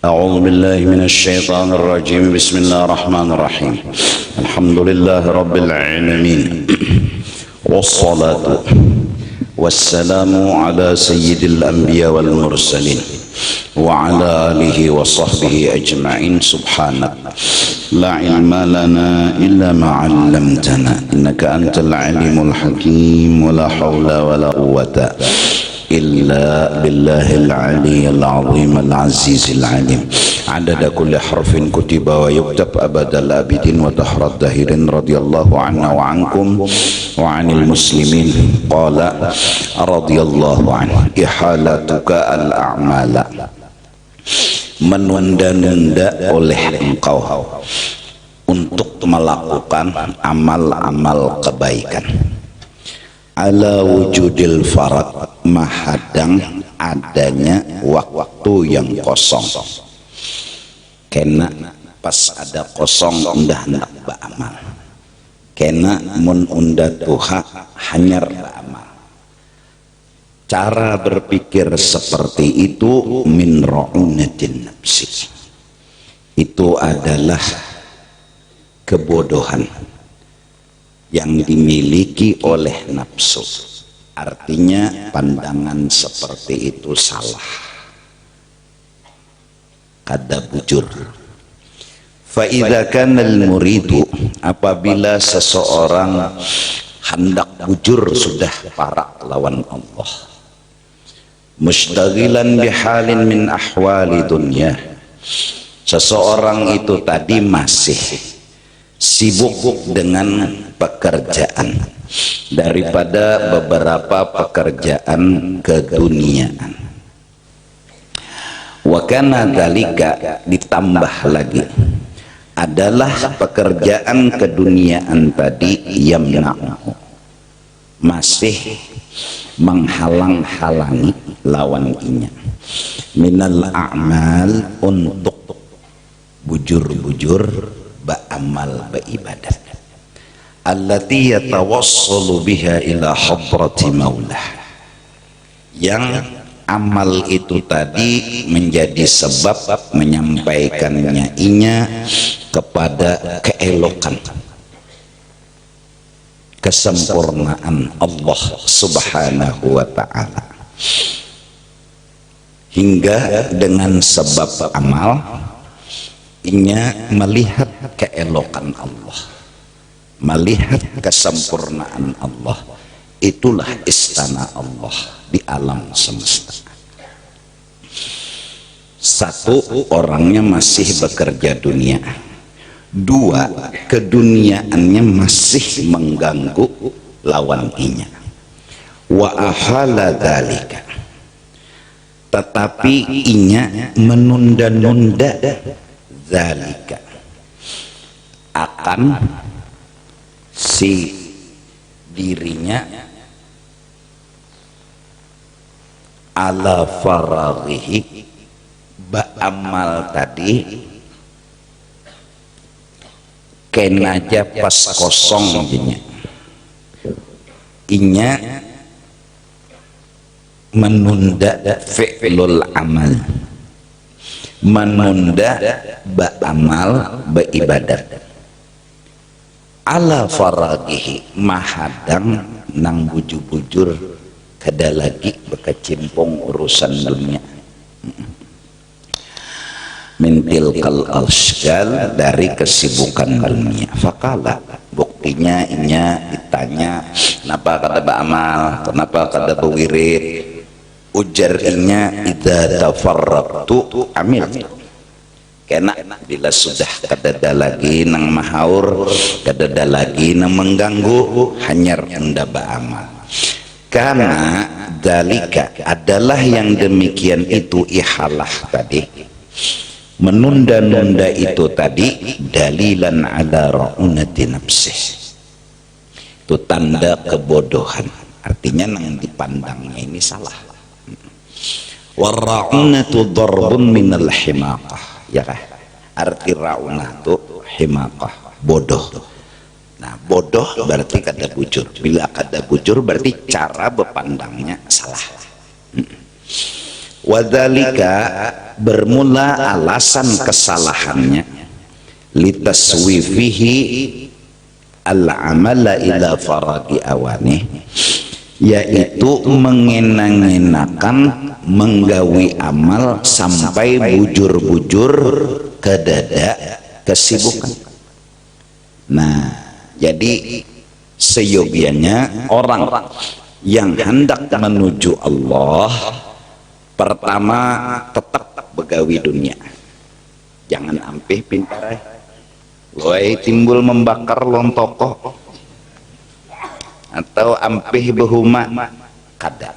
أعوذ بالله من الشيطان الرجيم. بسم الله الرحمن الرحيم. الحمد لله رب العالمين، والصلاة والسلام على سيد الأنبياء والمرسلين وعلى آله وصحبه أجمعين. سبحانك لا علم لنا إلا ما علمتنا إنك أنت العليم الحكيم. ولا حول ولا قوة إلا بالله العلي العظيم العزيز العليم. عدد كل حرف كتب ويكتب أبد الآبدين ودهر الداهرين. رضي الله عنا وعنكم وعن المسلمين. قال رضي الله عنه: إحالتك الأعمال, menunda-nunda oleh engkau untuk melakukan amal-amal kebaikan. Ala wujudil farad, mahadang adanya waktu yang kosong. Kena pas ada kosong undah hendak beramal, kena mun undah tuha hanyar beramal. Cara berpikir seperti itu min ra'unatin nafsi, itu adalah kebodohan yang dimiliki oleh nafsu. Artinya pandangan seperti itu salah, kada bujur. Fa idza kana al-muridu, apabila seseorang hendak bujur sudah parah lawan Allah, mustaghilan bihalin min ahwali dunya, seseorang itu tadi masih sibuk dengan pekerjaan daripada beberapa pekerjaan keduniaan. Wa kana dzalika, ditambah lagi adalah pekerjaan keduniaan tadi yamna'u, masih menghalang-halangi lawan inya minal a'mal, untuk bujur-bujur ba'amal ba'ibadat, allati yatawassalu biha ila hadrati maulah, yang amal itu tadi menjadi sebab menyampaikannya inya kepada keelokan, kesempurnaan Allah subhanahu wa ta'ala. Hingga dengan sebab amal inya melihat keelokan Allah, melihat kesempurnaan Allah. Itulah istana Allah di alam semesta. Satu, orangnya masih bekerja dunia. Dua, keduniaannya masih mengganggu lawan inya. Wa ahala dzalika, tetapi inya menunda-nunda dzalika, akan si dirinya ala faraghihi, ba'amal tadi kenaja pas kosong inya menunda fi'lul amal, menunda ba'amal baibadat ala faraghihi, mahadang nang bujur-bujur kada lagi berkecimpung urusan dunia. Min tilkal asgal, dari kesibukan dunia. Fakala, buktinya inya ditanya kenapa kada beramal, kenapa kada berwirid. Ujar inya idza tafarraqtu amil, kena bila sudah kadada lagi nang mahaur, kadada lagi nang mengganggu, hanyar unda beramal. Karena dalika adalah yang demikian itu, ihalah tadi, menunda-nunda itu tadi, dalilan ala ra'unati nafsih, itu tanda kebodohan. Artinya nang dipandangnya ini salah. Warra'unatu darbun minal himaqah, ya kah? Arti ra'unah itu himaqah, bodoh. Nah, bodoh berarti kada bujur. Bila kada bujur berarti cara berpandangnya salah. Wadzalika bermula alasan kesalahannya litaswifihi al-amala ila faragi awanih, yaitu mengenang-enakan menggawi amal sampai bujur-bujur ke dada kesibukan. Nah, jadi seyogianya orang yang hendak menuju Allah, pertama tetap begawi dunia, jangan ampih pintarai loai timbul membakar lontoko atau ampih behuma kada.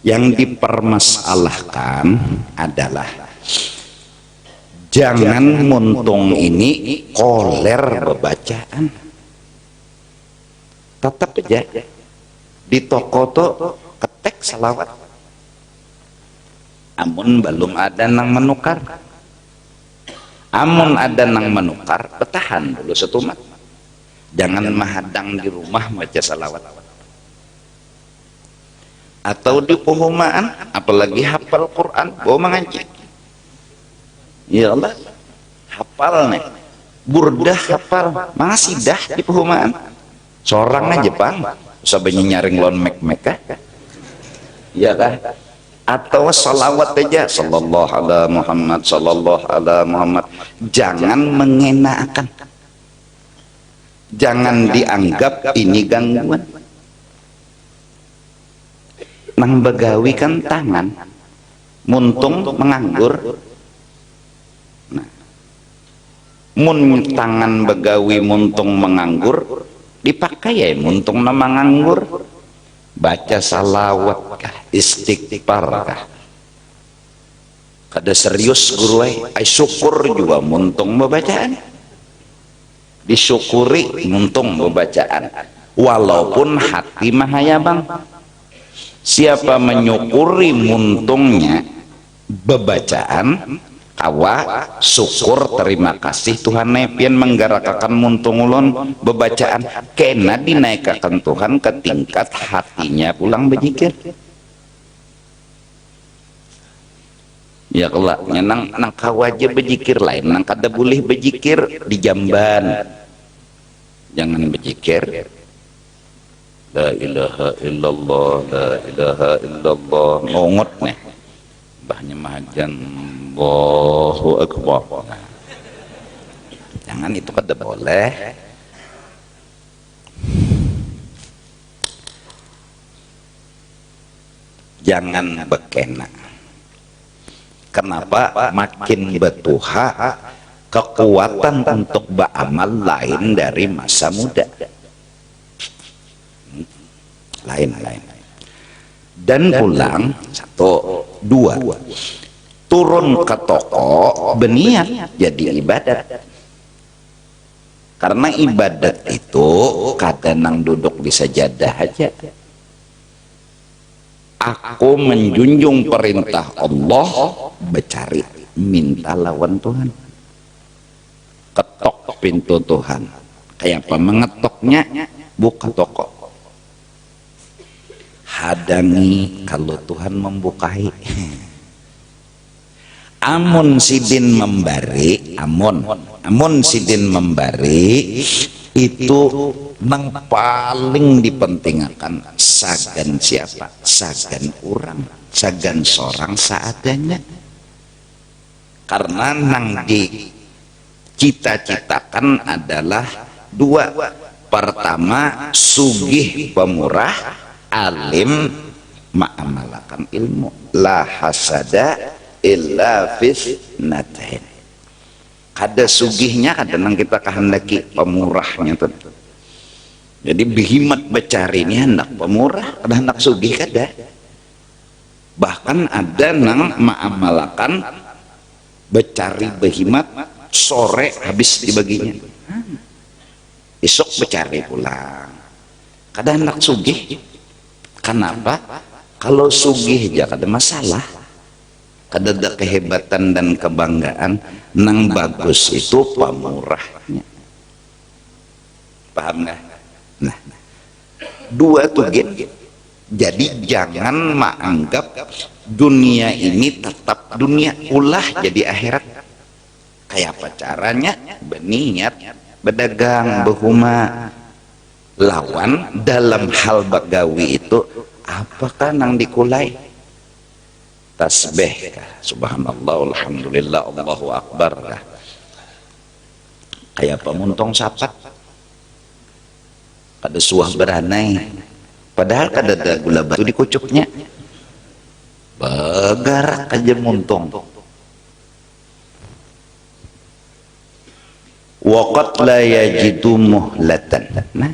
Yang dipermasalahkan adalah jangan muntung ini koler bebacaan. Tetap aja di toko tuh ketek salawat, amun belum ada nang menukar. Amun ada nang menukar, bertahan dulu setumat. Jangan mahadang di rumah baca salawat. Atau di perumahan, apalagi hafal Quran, bawa mengaji. Ya Allah, hafal nih. Burdah hafal, masih dah di perumahan. Seorang aja bang, usah banyak nyaring lon mek-mek. Ya kan? Atau salawat aja, sallallahu ala Muhammad, sallallahu ala Muhammad. Jangan mengenakan, jangan dianggap ini gangguan. Nang begawi kan tangan, muntung menganggur. Nah, mun tangan begawi muntung menganggur, dipakai ya muntung nama nganggur. Baca salawat kah, istighfar kah, kada serius guru ay syukur juga muntung bacaan, disyukuri muntung bacaan, walaupun hati mahaya bang. Siapa menyukuri muntungnya bebacaan, kawa syukur terima kasih Tuhan nepian menggarakakan muntung ulun bebacaan, kena dinaikakan Tuhan ke tingkat hatinya pulang berzikir. Ya kelak nang kawaja berzikir lain, nang kada boleh berzikir di jamban, jangan berzikir la ilaha illallah, la ilaha illallah, ngongot nih bahnya mahajan Allahu Akbar. Jangan, itu kada boleh. Jangan bekena. Kenapa? Makin betuha kekuatan untuk beramal lain dari masa muda. Lain. Dan pulang, satu, dua, turun ke toko berniat jadi ibadat. Karena ibadat itu kadang duduk di sajadah aja. Aku menjunjung perintah Allah, bercari, minta lawan Tuhan. Ketok pintu Tuhan. Kayak apa mengetoknya? Buka toko. Hadangi kalau Tuhan membukai. Amun sidin membari, amun sidin membari itu nang paling dipentingkan sagan siapa? Sagan orang, sagan seorang seadanya. Karena nang dicita-citakan adalah dua. Pertama, sugih pemurah, alim ma'amalakan ilmu, la hasada illa fisnatain. Kada sugihnya kadang kita kehendaki pemurahnya tuh. Jadi behimat becari ini hendak pemurah, ada hendak sugih kada. Bahkan ada nang ma'amalakan becari behimat, sore habis dibaginya, esok becari pulang. Kada hendak sugih. Kenapa? Kalau sugih aja kada masalah, kada ada kehebatan dan kebanggaan. Nang bagus itu pemurahnya. Paham nggak? Nah, dua tuh Jadi jangan menganggap dunia ini tetap dunia, ulah jadi akhirat. Kayak apa caranya? Berniat, berdagang, berhuma, lawan dalam hal bagawi itu apakah nang dikulai? Tasbih kah? Subhanallah, alhamdulillah, Allahu akbar kah? Kayak pemuntong sapat kada suah beranai, padahal kada ada gula batu di kucuknya, begarak aja muntong. Waqad la yajidu muhlatan. Nah,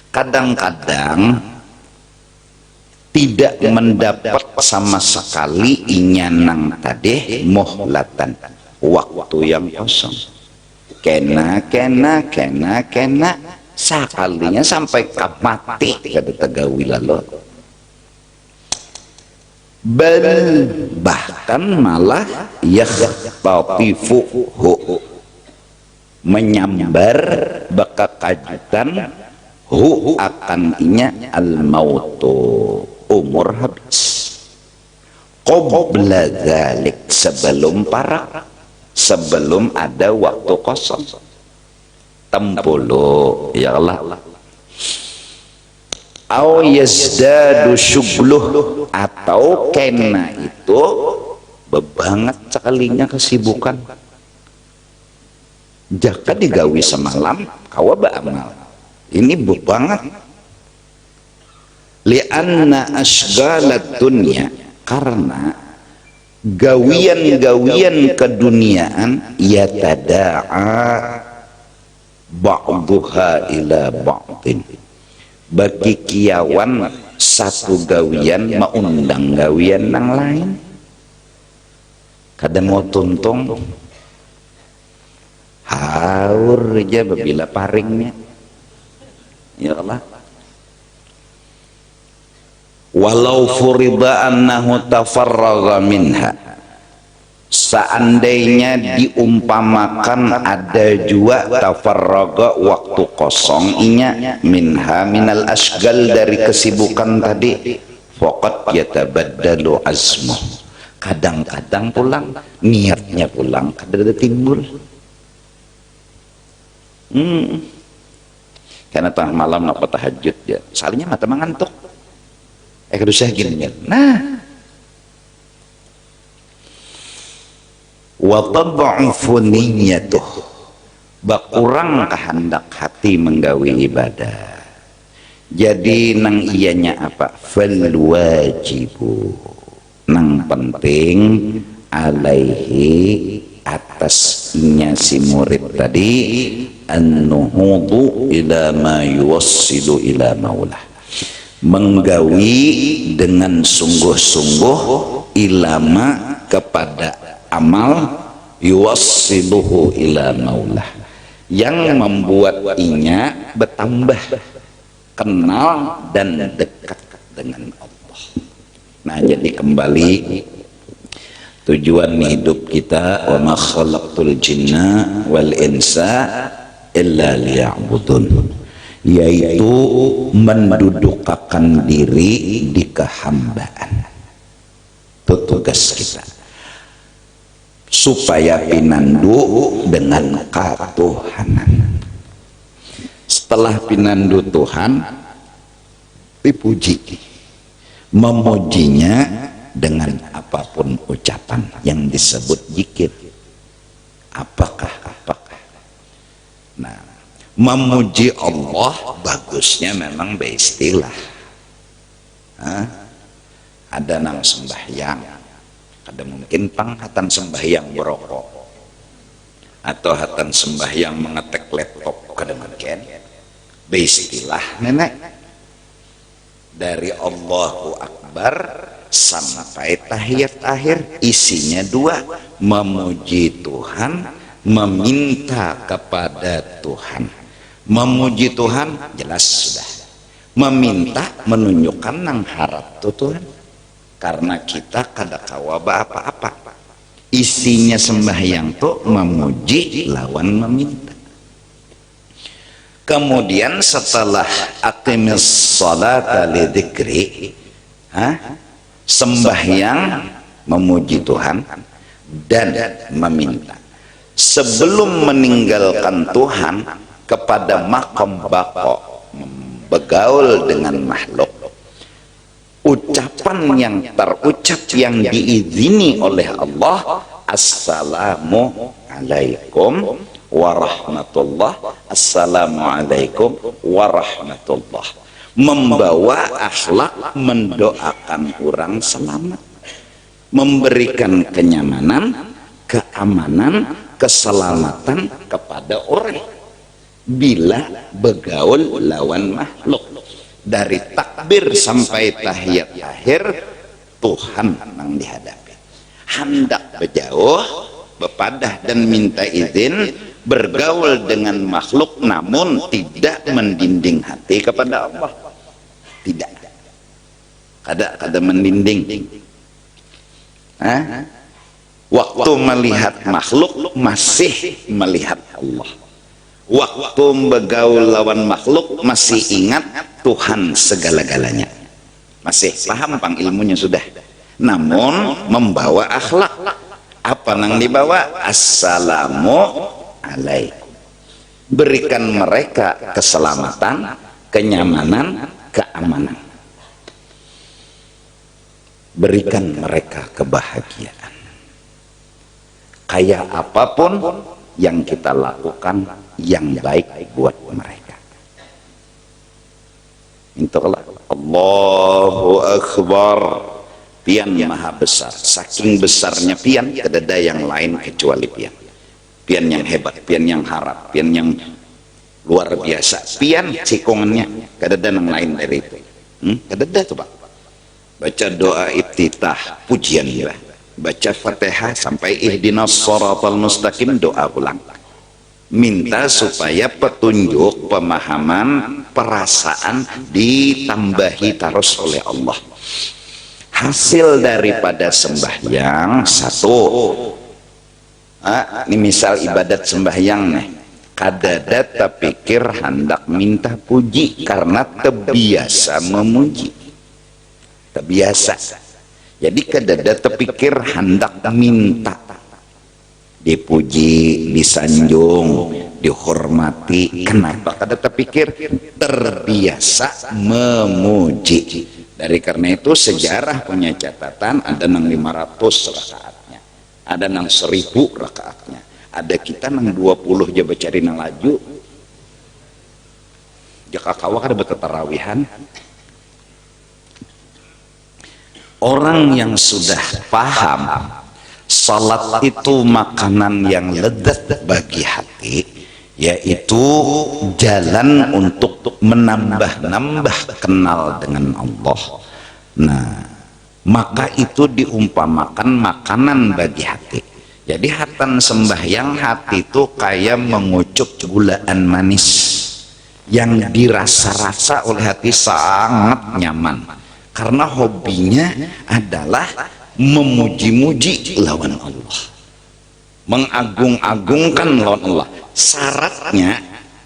kadang-kadang tidak mendapat sama sekali inyanang tadi muhlatan, waktu yang kosong. Kena sakalinya sampai mati kada tegawi lalu. Bahkan malah yakhtatifuhu, menyambar baka kajutan hu akan inya al mautu, umur habis. Qabla dzalik, sebelum sebelum ada waktu kosong. Tempuluh ya Allah. Au yazdadu syubluh, atau kena itu bebanget sekalinya kesibukan. Jaka digawi semalam kawa ba'amal, ini bebanget. Lianna asghalat dunya, karena gawian-gawian keduniaan yatada'a ba'duha ila ba'din, bagi kiawan satu gawian maundang gawian yang lain. Kadang mau tuntung haur aja babila paringnya ya Allah. Walau furida annahu tafarraga minha, seandainya diumpamakan ada juga tafarraga waktu kosong inya minha minal asgal, dari kesibukan tadi, faqad yatabaddalu azmu, kadang-kadang pulang niatnya pulang kada timbul. Karena tengah malam nak tahajud ya, salahnya mata mengantuk. Kalau saya gini ya, nah, wa tad'ufu niyyatuh, bakurang kehendak hati menggawi ibadah. Jadi nang iyanya apa? Fal wajibu, nang penting alaihi, atas inya si murid tadi, an-nuhudu ila ma yuwassilu ila maulah, menggawi dengan sungguh-sungguh ilama kepada amal yuwassiluhu ila maulah, yang membuat inya bertambah kenal dan dekat dengan Allah. Nah, jadi kembali tujuan hidup kita, wa ma khalaqtul jinna wal insa illa liya'budun, yaitu mendudukkan diri di kehambaan. Itu tugas kita, supaya pinandu dengan katuhanan. Setelah pinandu Tuhan, dipuji, memujinya dengan apapun ucapan yang disebut zikir. Apakah? Nah, memuji Allah bagusnya memang beristilah. Ada nang sembahyang, ada mungkin penghatan sembahyang berokok, atau hatan sembahyang mengetek laptop, kada mungkin beristilah nenek. Dari Allahu Akbar sampai tahiyat akhir isinya dua, memuji Tuhan, meminta kepada Tuhan. Memuji Tuhan jelas sudah, meminta menunjukkan nang harap tu Tuhan, karena kita kada kawaba apa-apa. Isinya sembahyang tu memuji lawan meminta. Kemudian setelah aqimis salata li dzikri, Sembahyang memuji Tuhan dan meminta. Sebelum meninggalkan Tuhan kepada makom bako, bergaul dengan makhluk, ucapan yang terucap yang diizini oleh Allah, assalamu alaikum warahmatullah, assalamu alaikum warahmatullah, membawa akhlak mendoakan orang selamat, memberikan kenyamanan, keamanan, keselamatan kepada orang bila bergaul lawan makhluk. Dari takbir sampai tahiyat akhir Tuhan yang dihadapi. Hendak berjauh, berpadah dan minta izin, bergaul dengan makhluk namun tidak mendinding hati kepada Allah. Tidak. Kada mendinding. Waktu melihat makhluk masih melihat Allah. Waktu bergaul lawan makhluk masih ingat Tuhan segala-galanya. Masih paham pang ilmunya sudah. Namun membawa akhlak. Apa yang dibawa? Assalamu alaikum. Berikan mereka keselamatan, kenyamanan, keamanan. Berikan mereka kebahagiaan. Kayak apapun yang kita lakukan yang baik buat mereka. Intalah Allahu Akbar. Pian maha besar. Saking besarnya pian, tidak ada yang lain kecuali pian. Pian yang hebat, pian yang harap, pian yang luar biasa. Pian cikongannya, tidak ada yang lain dari itu. Tidak ada tuh Pak. Baca doa iftitah, pujian ya. Baca Fatihah sampai ihdinas shiratal mustaqim, doa ulang. Minta supaya petunjuk, pemahaman, perasaan ditambahi terus oleh Allah. Hasil daripada sembahyang satu. Ini misal ibadat sembahyang nih. Kadada terpikir hendak minta puji karena terbiasa memuji. Terbiasa. Jadi kadada terpikir hendak minta dipuji, disanjung, dihormati. Kenapa kada terpikir? Terbiasa memuji. Dari karena itu sejarah punya catatan ada nang 500 rakaatnya, ada nang 1000 rakaatnya, ada kita nang 20 aja bacari nang laju. Jaka kawa kada bertarawihan. Orang yang sudah paham salat itu makanan yang lezat bagi hati, yaitu jalan untuk menambah-nambah kenal dengan Allah. Nah, maka itu diumpamakan makanan bagi hati. Jadi hatan sembahyang hati itu kayak mengucup gulaan manis yang dirasa-rasa oleh hati sangat nyaman. Karena hobinya adalah memuji-muji lawan Allah, mengagung-agungkan lawan Allah.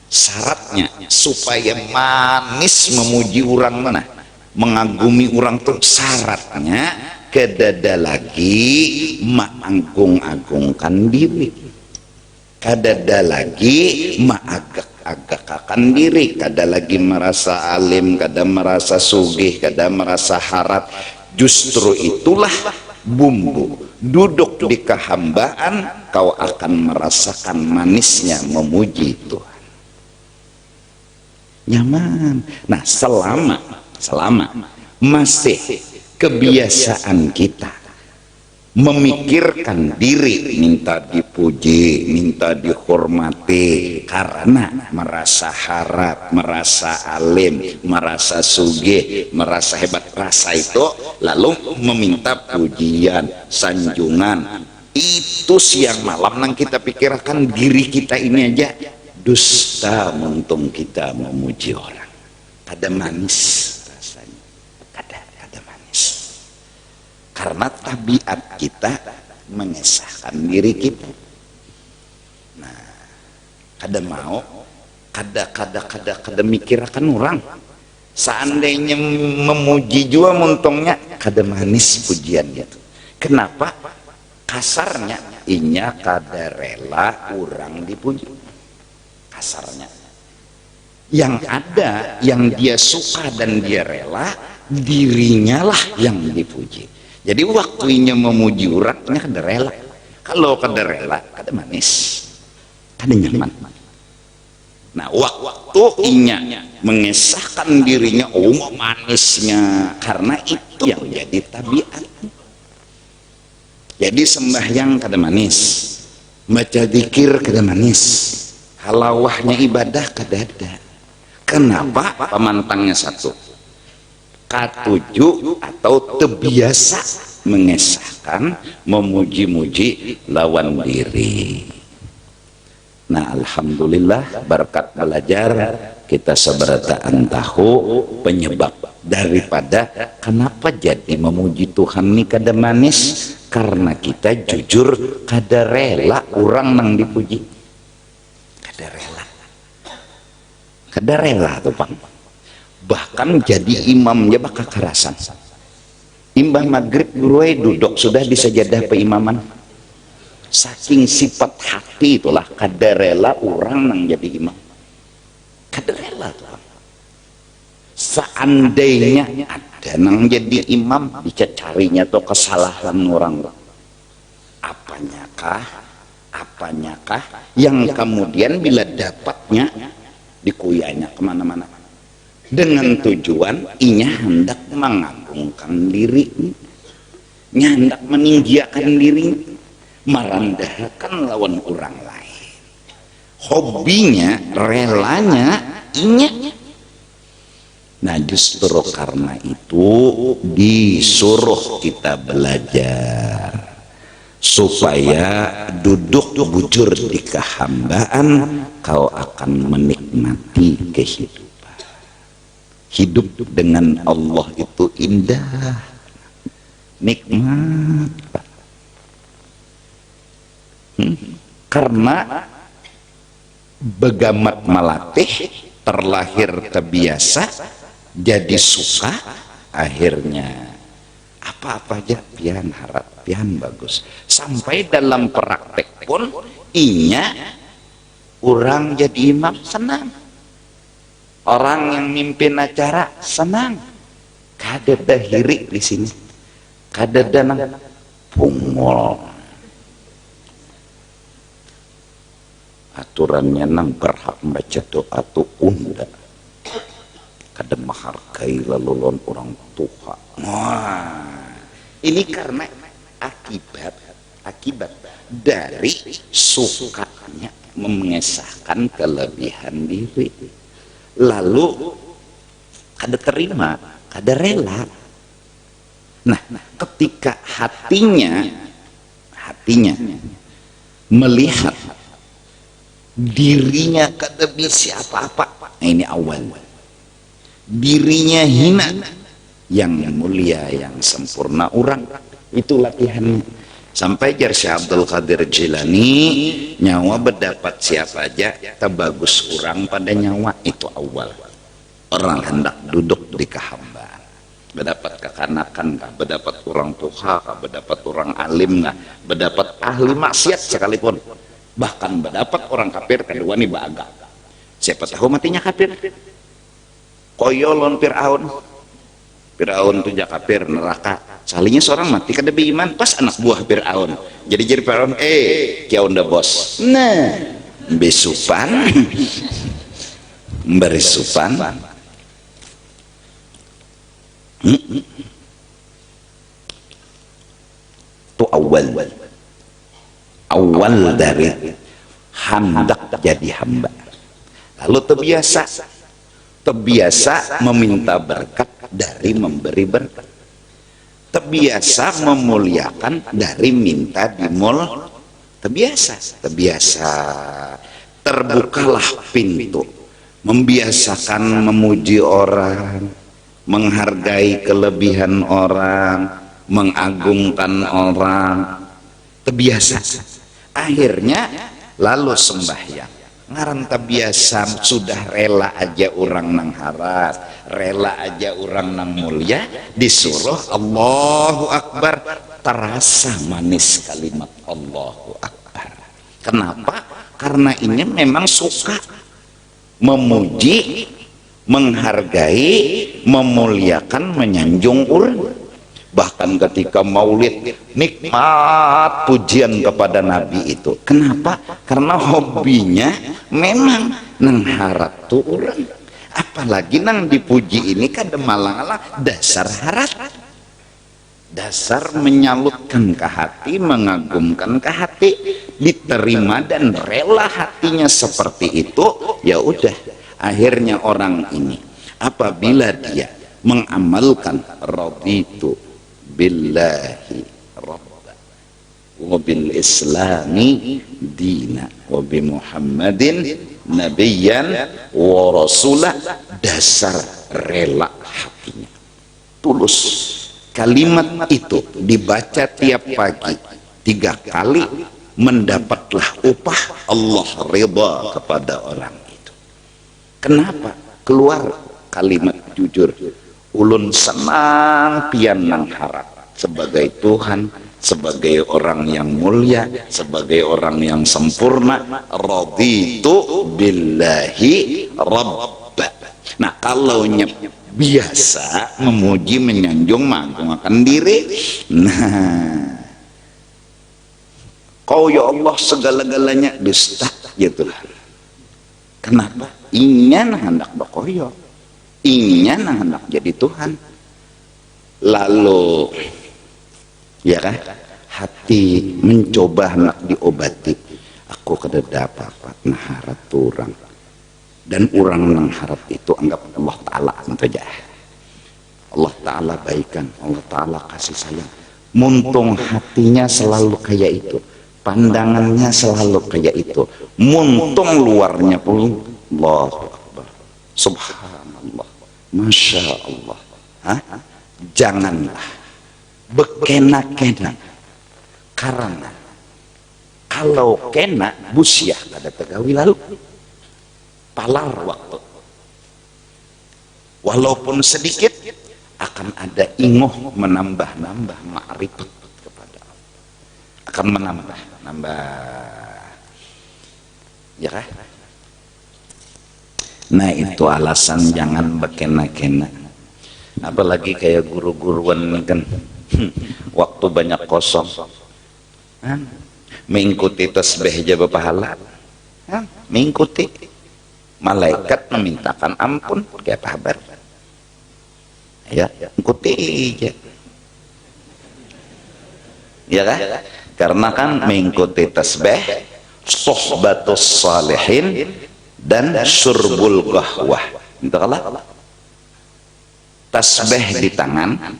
Syaratnya supaya manis memuji orang mana, mengagumi orang tuh syaratnya kedada lagi mengagung-agungkan diri, kadada lagi agak-agakakan diri, kada lagi merasa alim, kada merasa sugih, kada merasa harap. Justru itulah bumbu duduk di kehambaan, kau akan merasakan manisnya memuji Tuhan. Nyaman. Nah, selama masih kebiasaan kita memikirkan diri minta dipuji, minta dihormati karena merasa harap, merasa alim, merasa sugih, merasa hebat, rasa itu lalu meminta pujian, sanjungan. Itu siang malam yang kita pikirkan diri kita ini aja dusta untung kita memuji orang. Kada manis rasanya, kada manis. Karena tabiat kita mengesahkan diri kita. Nah, kada mau, kada mikirkan orang. Seandainya memuji juga muntungnya kada manis pujian itu. Kenapa? Kasarnya inya kada rela orang dipuji. Kasarnya. Yang ada yang dia suka dan dia rela, dirinya lah yang dipuji. Jadi waktunya memuji orangnya kada rela. Kalau kada rela, kada manis, kada nyaman. Nah, waktu inya mengesahkan dirinya, manisnya, karena itu yang jadi tabiat. Jadi sembahyang kada manis, baca zikir kada manis, halawahnya ibadah kada ada. Kenapa? Pemantangnya satu, katuju atau terbiasa mengesahkan, memuji-muji lawan diri. Nah, alhamdulillah berkat belajar kita seberataan tahu penyebab daripada kenapa jadi memuji Tuhan ini kada manis, karena kita jujur kada rela orang nang dipuji. Kada rela tuh Bang. Bahkan jadi imamnya bakal kerasan. Imbah maghrib guruai duduk sudah di sajadah peimaman. Saking sifat hati itulah kada rela orang nang jadi imam. Kada rela tuh. Seandainya ada nang jadi imam, dicarinya tuh kesalahan orang. Apanyakah yang kemudian bila dapatnya dikuyanya kemana-mana dengan tujuan inya hendak mengagungkan diri, hendak meninggikan diri, merendahkan lawan orang lain. Hobinya, relanya inya. Nah, justru karena itu disuruh kita belajar supaya duduk bujur di kehambaan, kau akan menikmati kehidupan. Hidup dengan Allah itu indah, nikmat. Karena begamat melatih, terlahir terbiasa, jadi suka, akhirnya apa-apa aja pian harap, pian bagus. Sampai dalam praktek pun inya orang jadi imam senang, orang yang mimpin acara senang. Kada dahiri di sini, kada danang pungol. Aturannya nang berhak baca doa tu unda, kada menghargai laluan orang tua. Wah, ini karena akibat dari sukanya mengesahkan kelebihan diri, lalu kada terima, kada rela. Nah, ketika hatinya melihat dirinya kada bisa apa-apa, nah ini awal. Dirinya hina, yang mulia, yang sempurna orang, itu latihan. Sampai jar Syekh Abdul Qadir Jilani, nyawa berdapat siapa aja terbagus kurang pada nyawa, itu awal. Orang hendak duduk di kehambaan, berdapat kekanakan kah, berdapat orang tuha kah, berdapat orang alim kah, berdapat ahli maksiat sekalipun, bahkan berdapat orang kafir kedua nih baga. Siapa tahu matinya kafir. Koyolon Fir'aun tuh kafir neraka. Salinya seorang mati kada beriman pas anak buah Fir'aun. Jadi Fir'aun kiau nda bos. Nah, besupan berisupan. Itu awal dari hendak jadi hamba. Lalu terbiasa meminta berkat dari memberi berkat, terbiasa memuliakan dari minta dimul, terbiasa terbukalah pintu, membiasakan memuji orang, menghargai kelebihan orang, mengagungkan orang, terbiasa. Akhirnya lalu sembahyang, ngaranta biasa sudah rela aja orang nang haras, rela aja orang nang mulia, disuruh Allahu Akbar, terasa manis kalimat Allahu Akbar. Kenapa? Karena ini memang suka memuji, menghargai, memuliakan, menyanjung orang. Bahkan ketika maulid nikmat pujian kepada Nabi itu. Kenapa? Karena hobinya memang nang harap tuh orang. Apalagi nang dipuji ini kan malang-alang dasar harap, dasar menyalutkan ke hati, mengagumkan ke hati, diterima dan rela hatinya seperti itu. Ya udah, akhirnya orang ini apabila dia mengamalkan raditu billahi rabba wa bil islami dina wa bi muhammadin nabiyyan wa rasulah, dasar rela hatinya tulus. Kalimat itu dibaca tiap pagi 3 kali, mendapatlah upah Allah ridha kepada orang itu. Kenapa? Keluar kalimat jujur, ulun senang pian nang harap sebagai Tuhan, sebagai orang yang mulia, sebagai orang yang sempurna, raditu billahi rabba. Nah, kalau biasa memuji, menyanjung, mengagungkan diri, nah kau ya Allah segala-galanya dusta gitu. Kenapa? Ingin hendak berkoyo, ingin hendak jadi Tuhan. Lalu ya kan, hati mencoba hendak diobati, aku kada apa-apa nah harap orang, dan orang nang harap itu anggap Allah Ta'ala saja. Allah Ta'ala baikan, Allah Ta'ala kasih sayang. Muntung hatinya selalu kayak itu, pandangannya selalu kayak itu, muntung luarnya pun Allahu Akbar, subhanallah, masya Allah. Hah? Janganlah bekena-kena, karena kalau kena busyah kada tegawi lalu palar waktu, walaupun sedikit akan ada ingoh menambah-nambah ma'rifat kepada Allah, akan menambah ya kan? Nah itu alasan jangan bekena-kena. Apalagi kayak guru-guruan kan waktu banyak kosong mengikuti tasbih aja berpahala, mengikuti malaikat memintakan ampun kayak kabar ya, ikuti aja ya kan? Karena kan mengikuti tasbih, sohbatus salihin, dan syurbul qahwah. Itu kalah tasbih di tangan,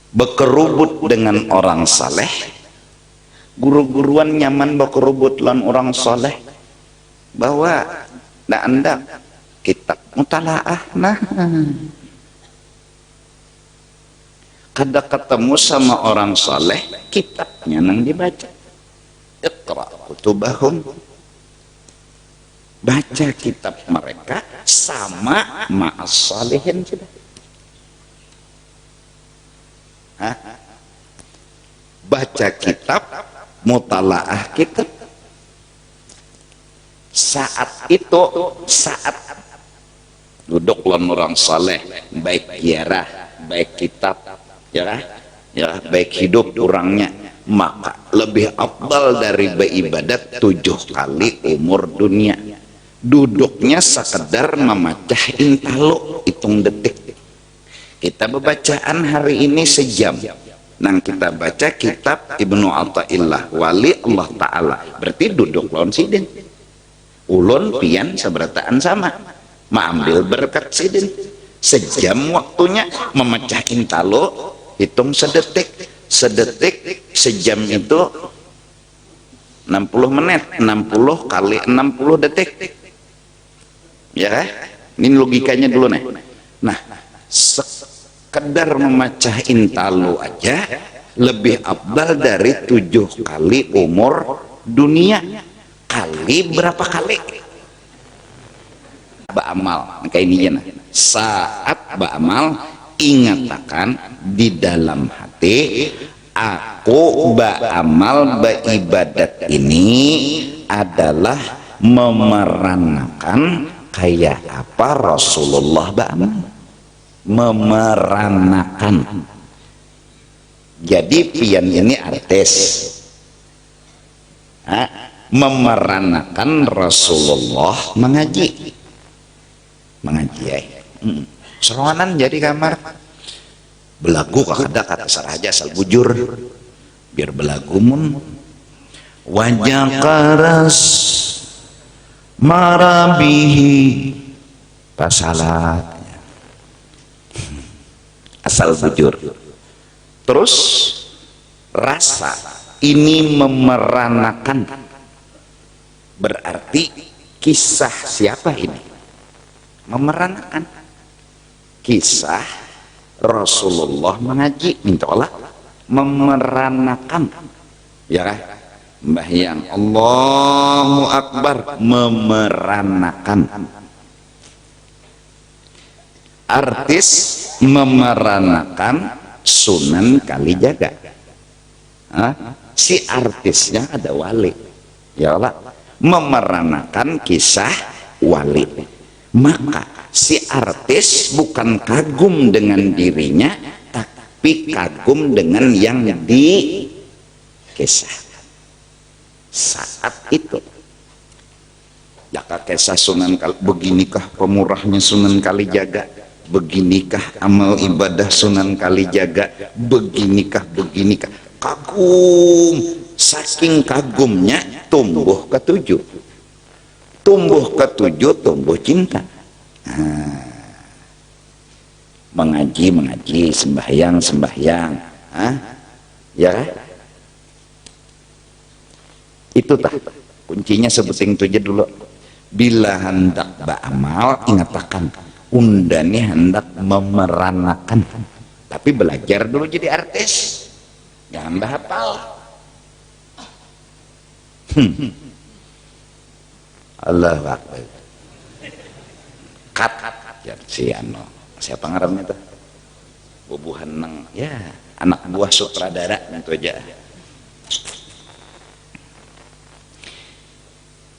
bekerubut dengan orang saleh. Guru-guruan nyaman bekerubut lan orang saleh, bahwa nak anda kitab mutalaah, nah kada ketemu sama orang saleh, kitabnya nang dibaca. Iqra kutubahum, baca kitab mereka sama ma'as salihin sudah. Baca kitab, mutalaah kitab. Saat itu, saat duduk lawan orang saleh, baik kiarah, baik kitab, ya, baik hidup orangnya, maka lebih afdal dari beribadat 7 kali umur dunia. Duduknya sekedar memecah intalo, hitung detik. Kita bacaan hari ini sejam. Nang kita baca kitab Ibnu Athaillah Wali Allah Ta'ala, berarti duduk lawan sidin. Ulun pian seberataan sama, mengambil berkat sidin. Sejam waktunya memecah intalo, hitung sedetik. Sedetik, sejam itu 60 menit, 60 kali 60 detik. Ya kan? Ini logikanya dulu nih. Nah, sekedar memecah intalu aja lebih afdal dari 7 kali umur dunia. kali berapa kali ba'amal maka ininya saat ba'amal ingatakan di dalam hati aku ba'amal baibadat ini adalah memeranakan kayak apa Rasulullah ba'amal, memeranakan. Jadi pian ini artis memeranakan Rasulullah mengaji serongan jadi kamar belagu kakada kata saraja asal bujur biar belagu mun wajah karas marabihi pasalat asal bujur. Terus rasa ini memeranakan berarti kisah siapa ini? Memeranakan kisah Rasulullah mengaji minta Allah memeranakan ya kan sembahyang Allahu Akbar memeranakan artis memeranakan Sunan Kalijaga si artisnya ada wali ya Allah memeranakan kisah wali maka si artis bukan kagum dengan dirinya tapi kagum dengan yang dikisahkan saat itu ya kisah Sunan beginikah pemurahnya Sunan Kalijaga, beginikah amal ibadah Sunan Kalijaga, beginikah kagum, saking kagumnya tumbuh ketujuh tumbuh cinta. Mengaji sembahyang ya itu tah kuncinya sebuting tujud dulu bila hendak beramal ingatakan undani hendak memeranakan tapi belajar dulu jadi artis jangan bahapal Allah Akbar kat ya si ano siapa ngarannya tuh bubuhan nang ya anak buah sutradara itu aja.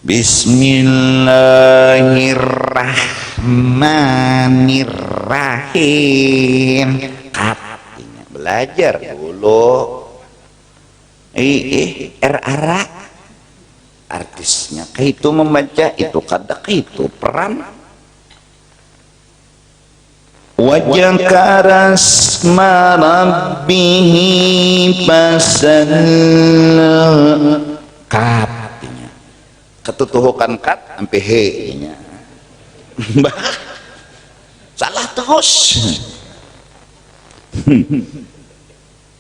Bismillahirrahmanirrahim katanya belajar dulu ara artisnya kayak itu membaca itu kada itu peran wajah karas marabbihi pasal katanya ketutuhukan kat sampai he nya salah terus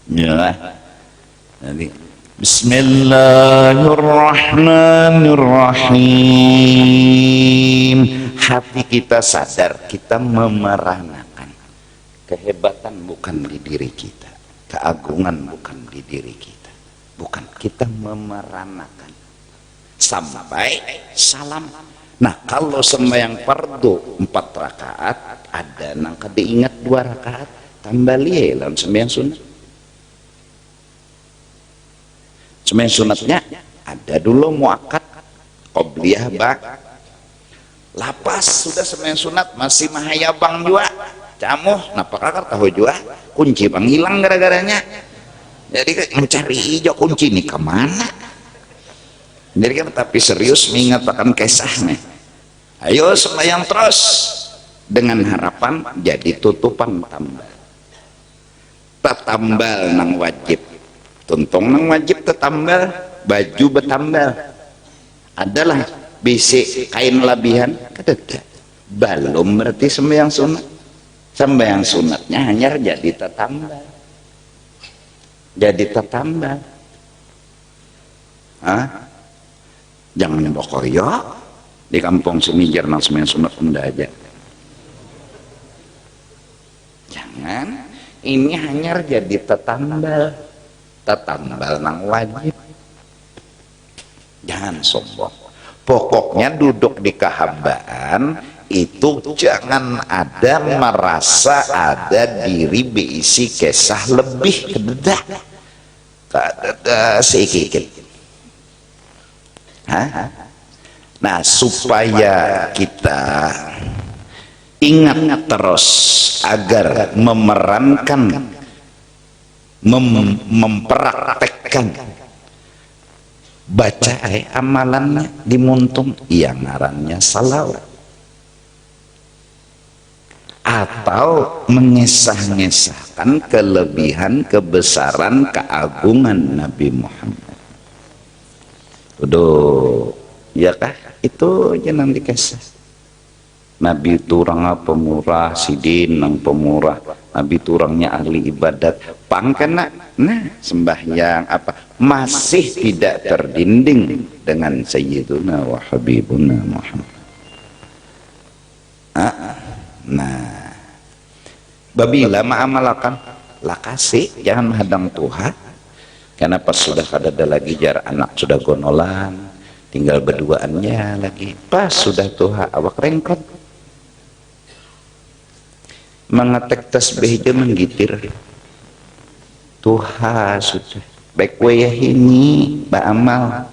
ya nanti Bismillahirrahmanirrahim hati kita sadar kita memeranakan kehebatan bukan di diri kita keagungan bukan di diri kita bukan kita memeranakan sampai salam. Nah kalau sembahyang fardu 4 rakaat ada nang kada ingat 2 rakaat tambah liye lawan sembahyang sunat. Sembahyang sunatnya ada dulu muakkad qobliyah bak lapas sudah sembahyang sunat masih mahayabang juga camuh napa kakak tahu juga kunci bang hilang gara-garanya jadi mencari hijau kunci ini kemana jadi kan tapi serius mengatakan kisahnya ayo sembahyang terus dengan harapan jadi tutupan tambal nang wajib tuntong nang wajib tetambal baju betambal adalah bisi kain labihan kededa belum berarti sembahyang sunat sembahyang sunatnya hanya jadi tetambal jangan bokoyo di kampung Semijar nang sembahyang sunat unda aja jangan ini hanya jadi tetambal nang wajib jangan sombong Pokoknya duduk di kehambaan itu jangan ada merasa ada diri beisi kisah lebih kededah sedikit. Nah, supaya kita ingat terus agar memerankan, mempraktekkan baca amalannya di muntung yang ngarannya salawat, atau mengesah-ngesahkan kelebihan, kebesaran, keagungan Nabi Muhammad. Udah, ya kah? Itu jangan dikesah. Nabi itu orang pemurah, sidin nang pemurah. Nabi itu orangnya ahli ibadat. Pangkena, nah sembahyang apa masih tidak terdinding dengan Sayyiduna wa Habibuna Muhammad. Nah, babila ma'amalakan lakasi, jangan menghadang Tuhan. Karena pas sudah ada lagi jar anak sudah gonolan, tinggal berduaannya lagi. Pas sudah Tuhan awak rengkot, mengetek tasbih aja menggitir. Tuhan sudah baik wayah ini ba'amal.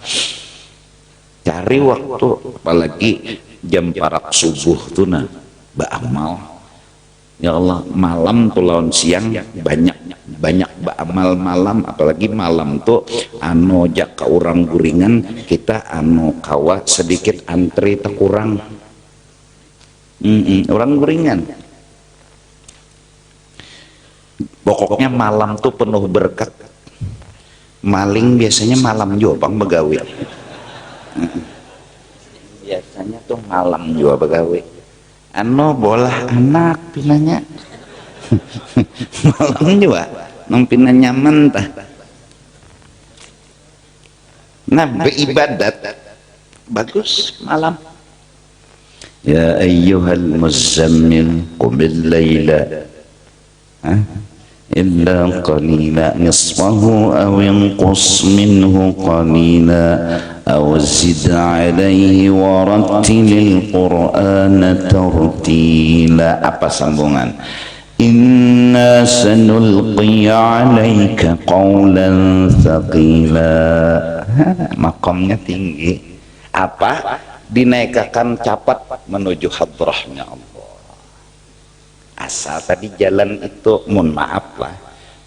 Cari waktu, apalagi jam parak subuh tuh nah ba'amal. Ya Allah, malam tuh lawan siang banyak ba'amal malam, apalagi malam tuh anu jaka orang guringan, kita anu kawa sedikit antri tak kurang. Orang guringan. Pokoknya malam tuh penuh berkat. Maling biasanya malam juga bang begawi. Biasanya tuh malam juga begawi. Ano bolah anak pinanya malam juga nang pina nyaman tah. Nah beribadat bagus malam. Ya ayyuhal muzammil qumil laila illa qalila nisfahu aw yanqus minhu qalila aw zid alaihi warattilil qur'ana tartila. Apa sambungan? Inna sanulqi alaika qawlan thaqila. Makamnya tinggi. Apa? Dinaikkan capat menuju hadrahnya Allah. Asal tadi jalan itu, mohon maaf lah,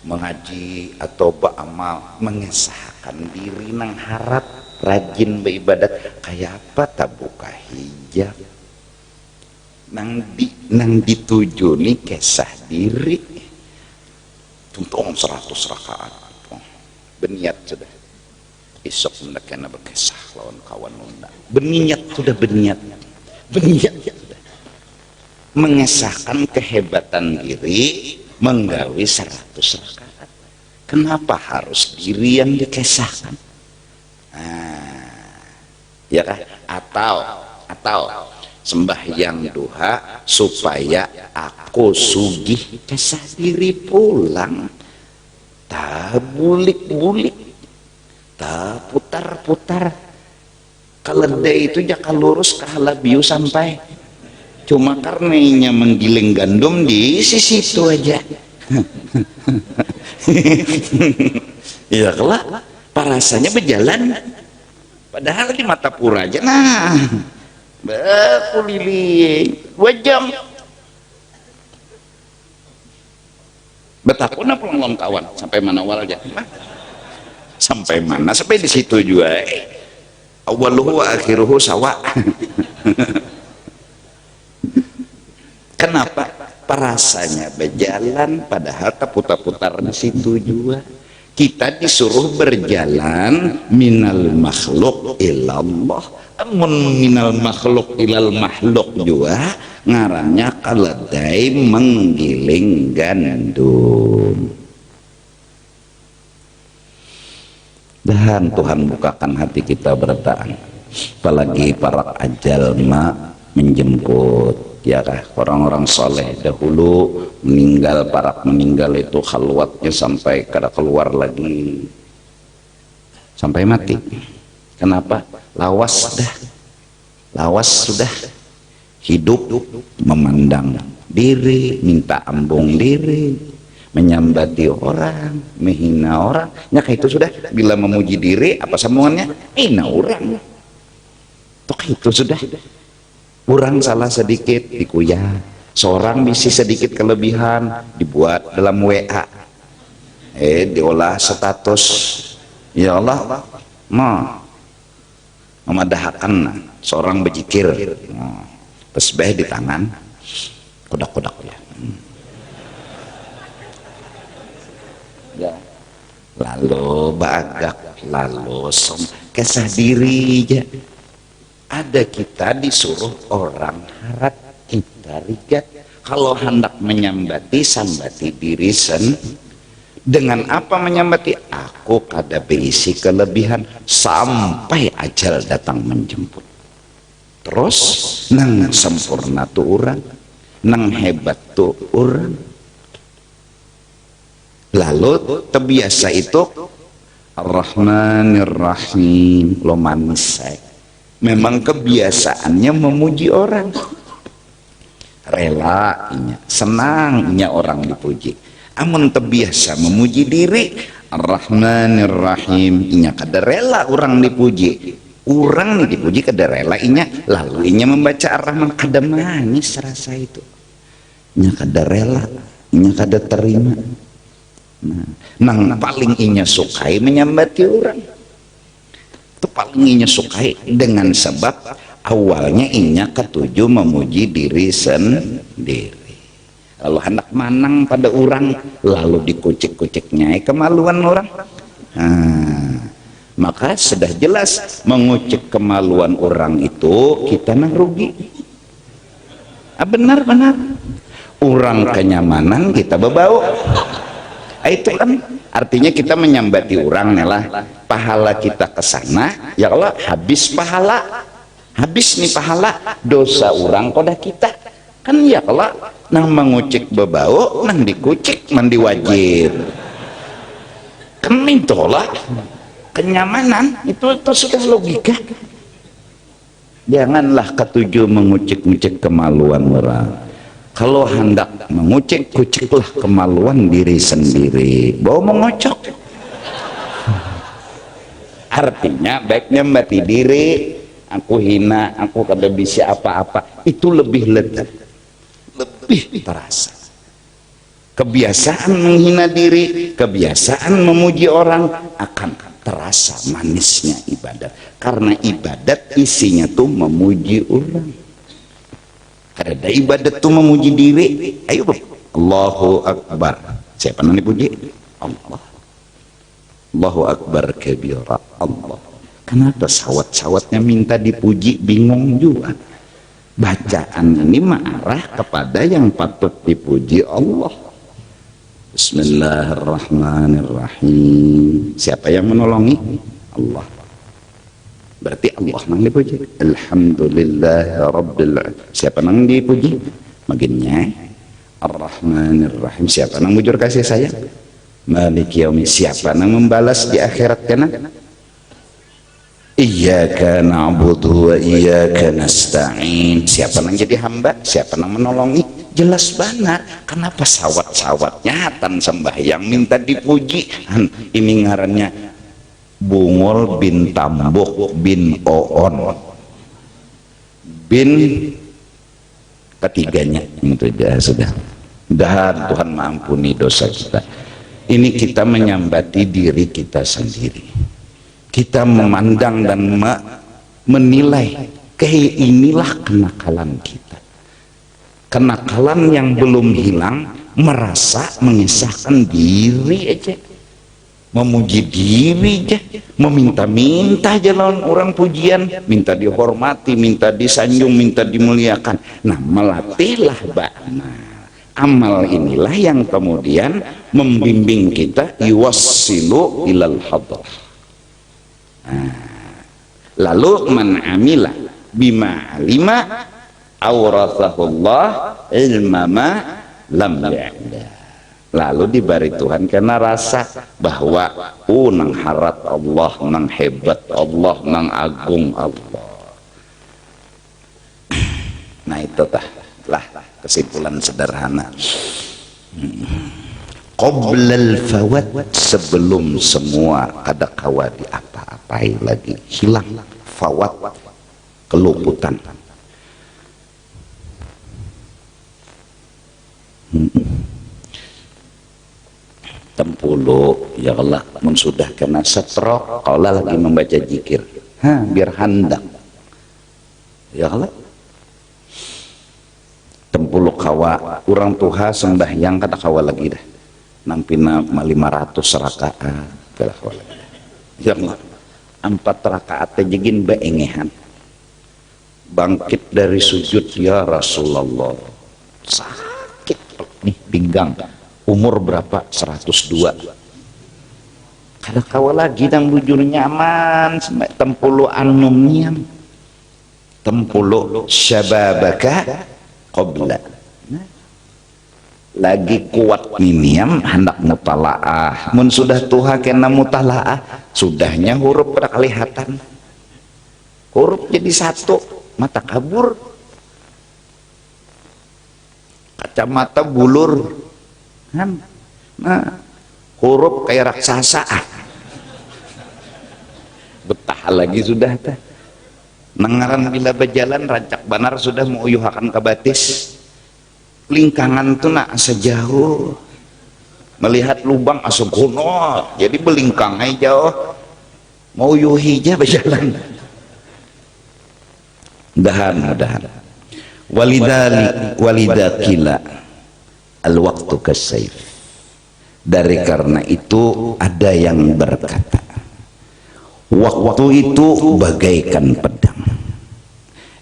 mengaji atau beramal, mengesahkan diri nang harap rajin beribadat. Kayak apa tak buka hijab nang dituju nih kesah diri tuntung 100 rakaat berniat sudah esok mendakana berkesah lawan kawan undang berniat sudah berniat sudah mengesahkan kehebatan diri menggawi 100 rakaat. Kenapa harus diri yang dikesahkan? Ya kan? Atau sembahyang duha supaya aku sugih kesah diri pulang, tak bulik-bulik, tak putar-putar. Keledai itu jaka lurus ke halabiu sampai, cuma karenanya menggiling gandum di sisi itu aja. Iya kelak parasanya berjalan padahal di mata pura aja. Nah berkuliling 2 jam betapun apa lawan kawan sampai mana awal aja sampai mana sampai di situ juga awaluhu wa akhiruhu sawa. Kenapa? Parasanya berjalan padahal putar-putar di situ juga. Kita disuruh berjalan minal makhluk ilallah, amun minal makhluk ilal makhluk juga ngarannya keledai menggiling gandum. Dan Tuhan bukakan hati kita berdaan, apalagi para ajalma menjemput. Ya kah, orang-orang soleh dahulu meninggal, parak meninggal itu khalwatnya sampai kada keluar lagi sampai mati. Kenapa? Lawas dah lawas sudah hidup memandang diri, minta ambung diri, menyambati orang, menghina orang. Nyaka itu sudah, bila memuji diri apa sambungannya? Hina orang. Tok itu sudah. Orang salah sedikit dikuyah, seorang misi sedikit kelebihan dibuat dalam WA, diolah status. Ya Allah, memadahkan seorang berzikir, tasbih di tangan, kodak-kodak ya. Ya. Lalu bagak, lalu kesah diri aja. Ada kita disuruh orang harap kita rigat. Kalau hendak menyambati, sambati diri dengan apa menyambati? Aku kada berisi kelebihan sampai ajal datang menjemput. Terus nang sempurna tu orang, nang hebat tu orang. Lalu terbiasa itu Ar-Rahmanir Rahim, lo manis saya. Memang kebiasaannya memuji orang, rela inya, senang inya orang dipuji. Amun terbiasa memuji diri, Ar-Rahmanir Rahim, inya kada rela orang dipuji. Orang nih dipuji kada rela inya, lalu inya membaca Ar-Rahman kada manis rasa itu. Inya kada rela, inya kada terima. Nah, nang paling inya sukai menyambati orang. Itu paling inya sukai dengan sebab awalnya inya ketujuh memuji diri sendiri. Lalu hendak manang pada orang, lalu dikucik-kuciknya kemaluan orang. Maka sudah jelas mengucik kemaluan orang itu kita nang rugi. Benar-benar orang kenyamanan kita berbau. Itu kan artinya kita menyambati orang nelah, pahala kita ke sana, ya Allah habis pahala, habis nih pahala, dosa orang koda kita kan, ya Allah nang mengucik bebau, nang dikucik mandi wajib kan, mintolah kenyamanan itu sudah logika. Janganlah ketujuh mengucik-ngucik kemaluan orang. Kalau hendak mengucik, kuciklah kemaluan diri sendiri. Bawa mengocok. Artinya baiknya mati diri, aku hina, aku kada bisa apa-apa. Itu lebih lezat, lebih terasa. Kebiasaan menghina diri, kebiasaan memuji orang akan terasa manisnya ibadat. Karena ibadat isinya tuh memuji orang. Ada ibadat tuh memuji diri. Ayo Allahu Akbar. Siapa yang dipuji? Allah. Allahu Akbar kabira. Allah. Kenapa sawat-sawatnya minta dipuji? Bingung juga. Bacaan ini mengarah kepada yang patut dipuji Allah. Bismillahirrahmanirrahim. Siapa yang menolongi? Allah. Berarti Allah nang dipuji. Alhamdulillah Rabbil Alamin. Siapa nang dipuji? Maginnya Ar-Rahmanir Rahim. Siapa nang mujur kasih sayang? Maliki Yaumid. Siapa nang membalas di akhirat kana? Iyyaka na'budu wa iyyaka nasta'in. Siapa nang jadi hamba? Siapa nang menolongi? Jelas banget. Kenapa sawat-sawatnya hatan sembahyang minta dipuji? Ini ngarannya Bungol bin Tambuk bin Oon bin ketiganya itu sudah Tuhan mengampuni dosa kita. Ini kita menyambati diri kita sendiri, kita memandang dan menilai inilah kenakalan kita, kenakalan yang belum hilang, merasa mengisahkan diri aja, memuji diri aja, meminta-minta jalan orang pujian, minta dihormati, minta disanjung, minta dimuliakan. Nah, melatihlah ba'na. Amal inilah yang kemudian membimbing kita yuwassilu ilal hadrah. Lalu man amila bima alima awrathahullah ilma ma lam ya'lam. Lalu diberi Tuhan karena rasa bahwa nang harat Allah, nang hebat Allah, nang agung Allah. Nah itu lah kesimpulan sederhana. Qoblal fawat, sebelum semua kada kawa di apa-apai lagi, hilang. Fawat, keluputan. Tempulu ya Allah, mun sudah kena stroke kalau lagi membaca zikir, biar handak ya Allah. Tempulu kawa orang tuha sembahyang kada kawa lagi dah, nampina 500 rakaat kada kawa lagi dah. Ya Allah, 4 rakaat jegin beengehan, bangkit dari sujud ya Rasulullah, sakit nih pinggang. Umur berapa? 102. Kada kawa lagi nang bujur nyaman sampai tempulu anum niam. Tempulu syababaka qabla. Lagi kuat niniam hendak mutalaah. Mun sudah tuha kena mutalaah, sudahnya huruf kada kelihatan. Huruf jadi satu, mata kabur. Kacamata bulur. Nah, huruf kayak raksasa, betah lagi sudah teh. Nengaran bila berjalan rancak banar sudah mau uyuhakan ke batis. Lingkangan tuh nak sejauh melihat lubang asal kuno, jadi belingkang aja jauh mau uyuhinya berjalan. Dahan walidakila al-waktu kasayf. Dari karena itu ada yang berkata, waktu itu bagaikan pedang.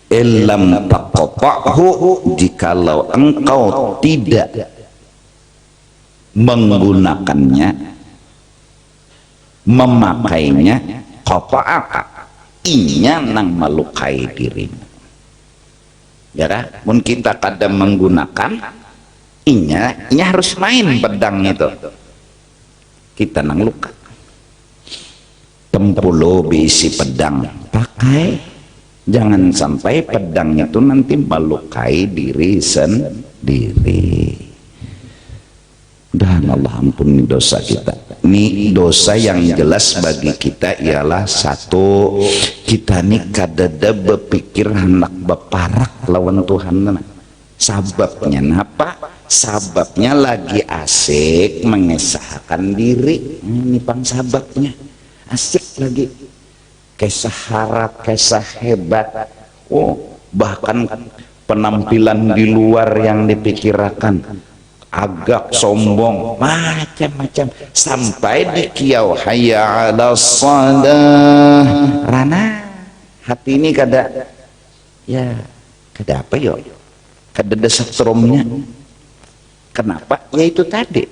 Illam taqta'hu, jikalau engkau tidak menggunakannya, memakainya, qata'aka, inya nang melukai dirimu. Ya kan? Mun kita kadang menggunakan inya harus main pedang itu, kita nang luka. Tempulu bisi pedang pakai, jangan sampai pedang itu nanti melukai diri sendiri. Dan Allah ampuni dosa kita. Ini dosa yang jelas bagi kita ialah satu, kita nih kadada berpikir hendak beparak lawan Tuhan. Sababnya apa? Sababnya lagi asik mengesahkan diri. Ini pang sababnya asik lagi, kisah harap, kisah hebat, bahkan penampilan di luar yang dipikirkan, agak sombong, macam-macam, sampai di kiau hayya 'alas shalah. Rana hati ini kada apa yo, kada ada setrumnya. Kenapa? Ya itu tadi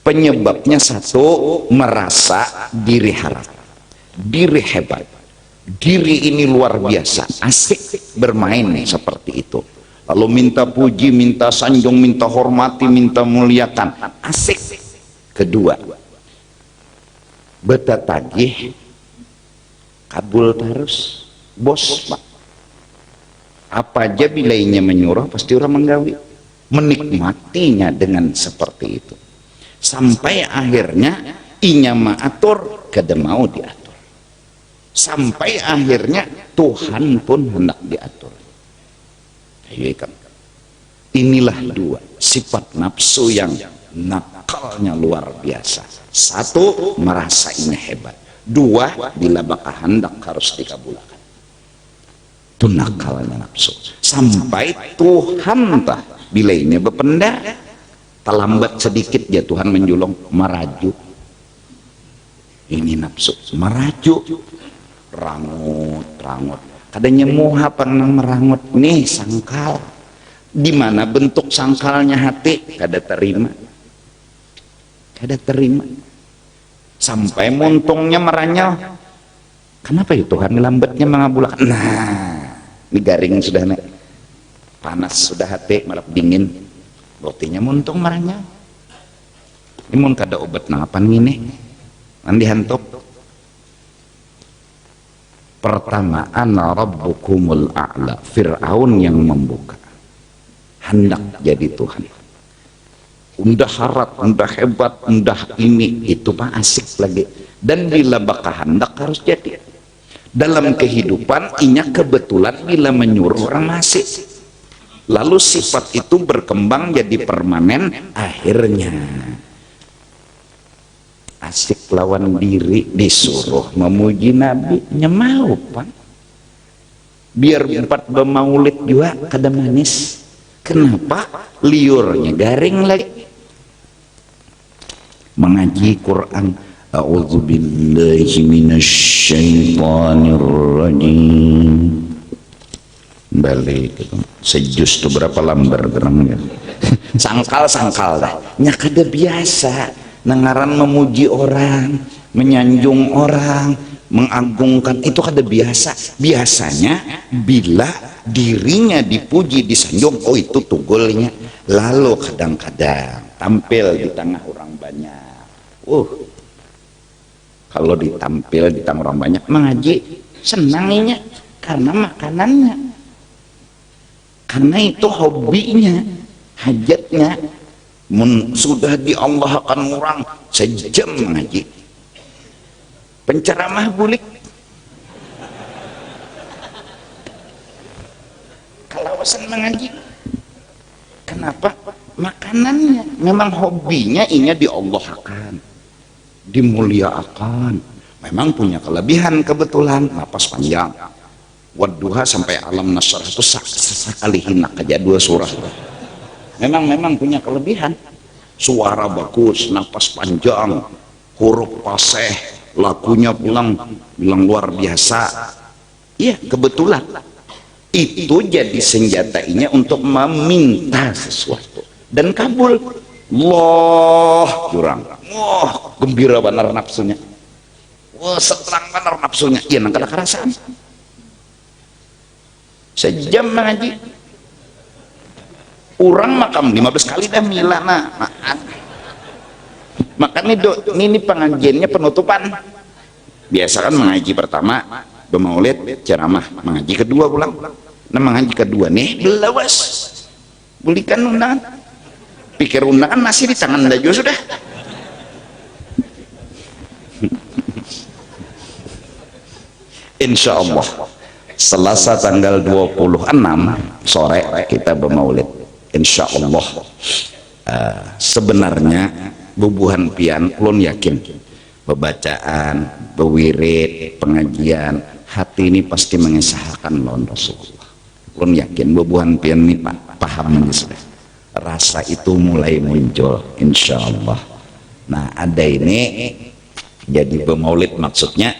penyebabnya. Satu, merasa diri harap, diri hebat, diri ini luar biasa, asik bermain seperti itu, lalu minta puji, minta sanjung, minta hormati, minta muliakan, asik. Kedua, beta tagih kabul terus, bos Pak, apa aja bilainya menyuruh pasti orang menggawi, menikmatinya dengan seperti itu, sampai akhirnya inya maatur kada mau diatur, sampai akhirnya Tuhan pun hendak diatur. Inilah dua sifat nafsu yang nakalnya luar biasa. Satu, merasa ini hebat. Dua, bila bakal hendak harus dikabulkan. Itu nakalnya nafsu. Sampai Tuhan tah bila ini berpendak, terlambat sedikit ya Tuhan menjulung, meraju. Ini nafsu meraju, rangut. Kadanya muha pernah merangut nih sangkal. Di mana bentuk sangkalnya hati kada terima. Sampai muntungnya meranyal. Kenapa ya Tuhan lambatnya mengabulkan? Nah, ini garing sudah nek. Panas sudah hati, malah dingin. Rotinya muntung meranyal. Ini mun kada obat napan ini. Mandi hantuk. Pertama, ana rabbukumul a'la. Fir'aun yang membuka. hendak jadi Tuhan. Undah harat, undah hebat, undah ini, itu mah asik lagi. Dan bila bakal hendak harus jadi. Dalam kehidupan inya kebetulan bila menyuruh orang masih. Lalu sifat itu berkembang jadi permanen, akhirnya asik lawan diri, disuruh memuji Nabi, mau Pak. Biar 4 bermaulid juga kada manis. Kenapa? Liurnya garing lagi. Mengaji Quran, a'udzubillahi minasyaitonir rajim. Balik itu sejus tuh berapa lembar gerang ya. Sangkal dah. Nya kada biasa nengaran memuji orang, menyanjung orang, mengagungkan, itu kada biasa. Biasanya bila dirinya dipuji, disanjung, oh itu tunggulnya. Lalu kadang-kadang tampil di tengah orang banyak. Kalau ditampil di tengah orang banyak mengaji senangnya karena makanannya. Karena itu hobinya, hajatnya. Sudah di Allah akan orang sejam mengaji. Penceramah bulik. Kalawasan mengaji. Kenapa? Makanannya. Memang hobinya ini di Allah akan dimuliakan. Memang punya kelebihan kebetulan, napas panjang. Wadduha sampai alam nasrah itu sekali hinak aja 2 surah. Memang punya kelebihan. Suara bagus, napas panjang, huruf fasih, lagunya bilang luar biasa. Iya, kebetulan. Itu jadi senjatanya untuk meminta sesuatu dan kabul. Allah jurang. Wah, gembira benar nafsunya. Wah, seterang benar nafsunya. Iya, nang kada kerasaan. Sejam mengaji. Orang makam 15 kali dah mila makanya ini pengajiannya penutupan. Biasa kan mengaji pertama bermaulid ceramah, mengaji kedua pulang. Nah mengaji kedua nih belawas bulikan undangan, pikir undangan masih di tangan dah juga sudah. Insya Allah Selasa tanggal 26 sore kita bermaulid. Insya Allah. Sebenarnya bubuhan pian ulun yakin bebacaan, bewirid, pengajian hati ini pasti mengesahkan lawan Rasulullah. Ulun yakin bubuhan pian ini paham sudah. Rasa itu mulai muncul insya Allah. Nah ada ini jadi bermaulid maksudnya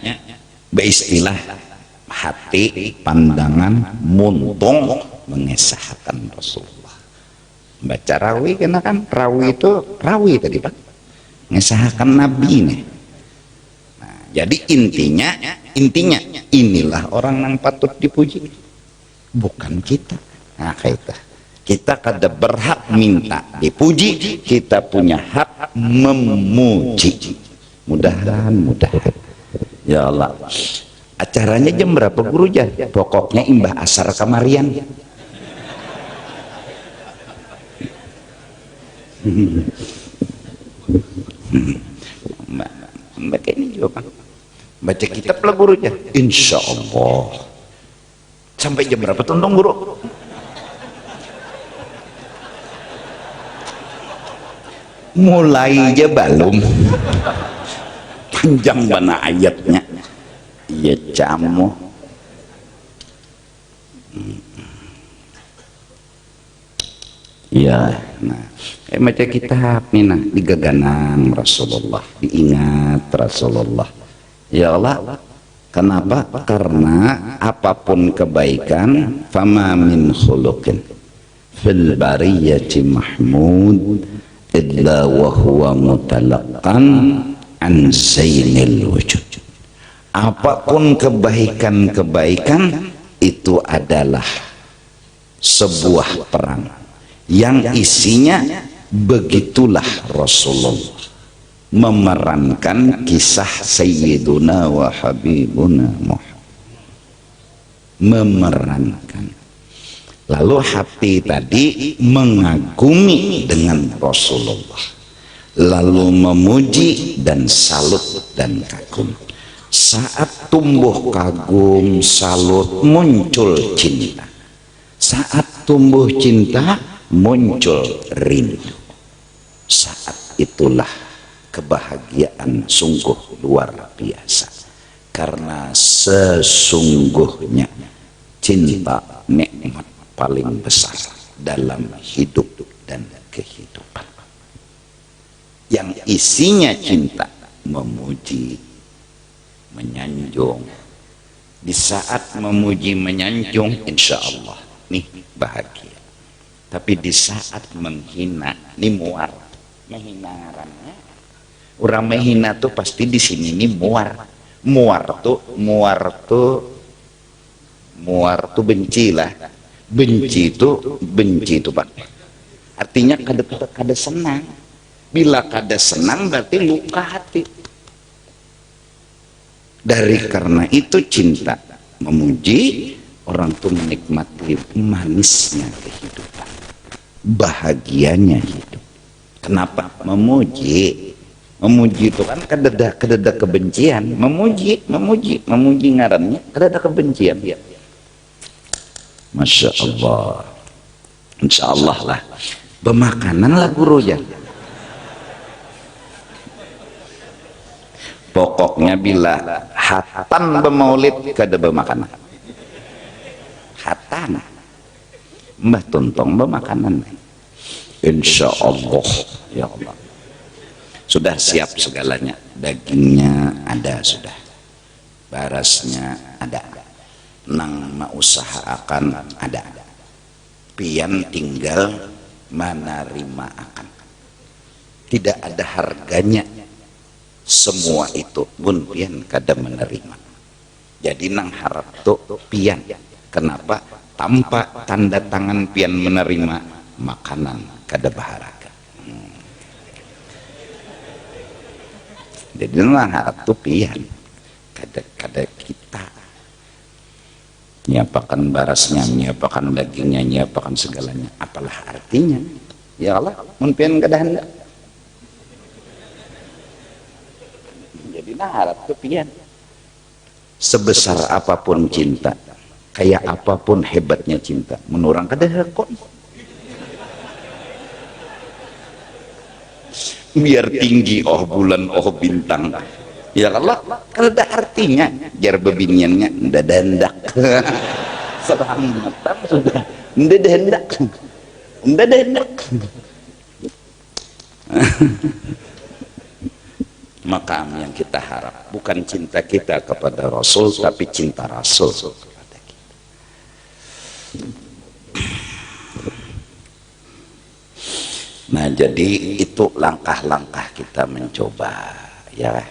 beristilah hati, pandangan, muntung mengesahkan Rasulullah. Baca rawi kan rawi itu rawi tadi Pak, mengesahkan Nabi nih. Nah, jadi intinya inilah orang yang patut dipuji, bukan kita. Nah kita kada berhak minta dipuji, kita punya hak memuji. Mudahan ya Allah. Acaranya jam berapa guru Jan? Pokoknya imbah asar kamarian. Baca ini juga Pak. Baca kitab lah guru Jan. Insya Allah. Sampai jam berapa tentang guru? Mulai aja belum. Panjang mana ayatnya. Iya camu. Ya, nah, baca kitab nih nah, digaganang Rasulullah, diingat Rasulullah. Ya Allah, kenapa? Karena apapun kebaikan, fama min khuluqin fil bariyati mahmud illa wa huwa mutalaqqan an zainil wujud. Apapun kebaikan-kebaikan itu adalah sebuah perang yang isinya begitulah Rasulullah memerankan kisah Sayyiduna wa Habibuna Muhammad, memerankan Lalu hati tadi mengagumi dengan Rasulullah, lalu memuji dan salut dan kagum. Saat tumbuh kagum, salut, muncul cinta. Saat tumbuh cinta, muncul rindu. Saat itulah kebahagiaan sungguh luar biasa. Karena sesungguhnya cinta nikmat paling besar dalam hidup dan kehidupan, yang isinya cinta, memuji, menyanjung. Di saat memuji menyanjung, insya Allah nih bahagia. Tapi di saat menghina, nih muar. Menghina ngarannya, orang menghina tuh pasti di sini nih muar. Muar tuh benci lah. Benci itu Pak, artinya kada senang. Bila kada senang berarti luka hati. Dari karena itu cinta, memuji, orang tuh menikmati manisnya kehidupan, bahagianya hidup. Kenapa? Memuji itu kan kada ada kebencian. Memuji ngarannya kada ada kebencian. Masya Allah, insya Allah lah. Bemakanan lah guru ya. Pokoknya bila hatan bemaulid kada bemakanan. Hatan, mbah tuntong bemakanan. Insya Allah, ya Allah. Sudah siap segalanya. Dagingnya ada sudah, barasnya ada. Nang mausahakan ada, pian tinggal menerima akan. Tidak ada harganya semua itu pun pian kada menerima. Jadi nang harap tuh pian. Kenapa? Tanpa tanda tangan pian menerima makanan kada baharaga. Jadi nang harap tuh pian kada kita nyiapakan barasnya, nyiapakan dagingnya, nyiapakan segalanya. Apalah artinya? Ya Allah, mun pian kada hendak. Jadi nah harap tu pian. Sebesar apapun cinta, kayak apapun hebatnya cinta, menurang kada hakon. Biar tinggi oh bulan oh bintang, ya Allah, kalau ada artinya jar bebiniannya ndak hendak. Serang matang sudah ndak hendak. Maka yang kita harap bukan cinta kita kepada Rasul, tapi cinta Rasul kepada kita. Nah, jadi itu langkah-langkah kita mencoba, ya.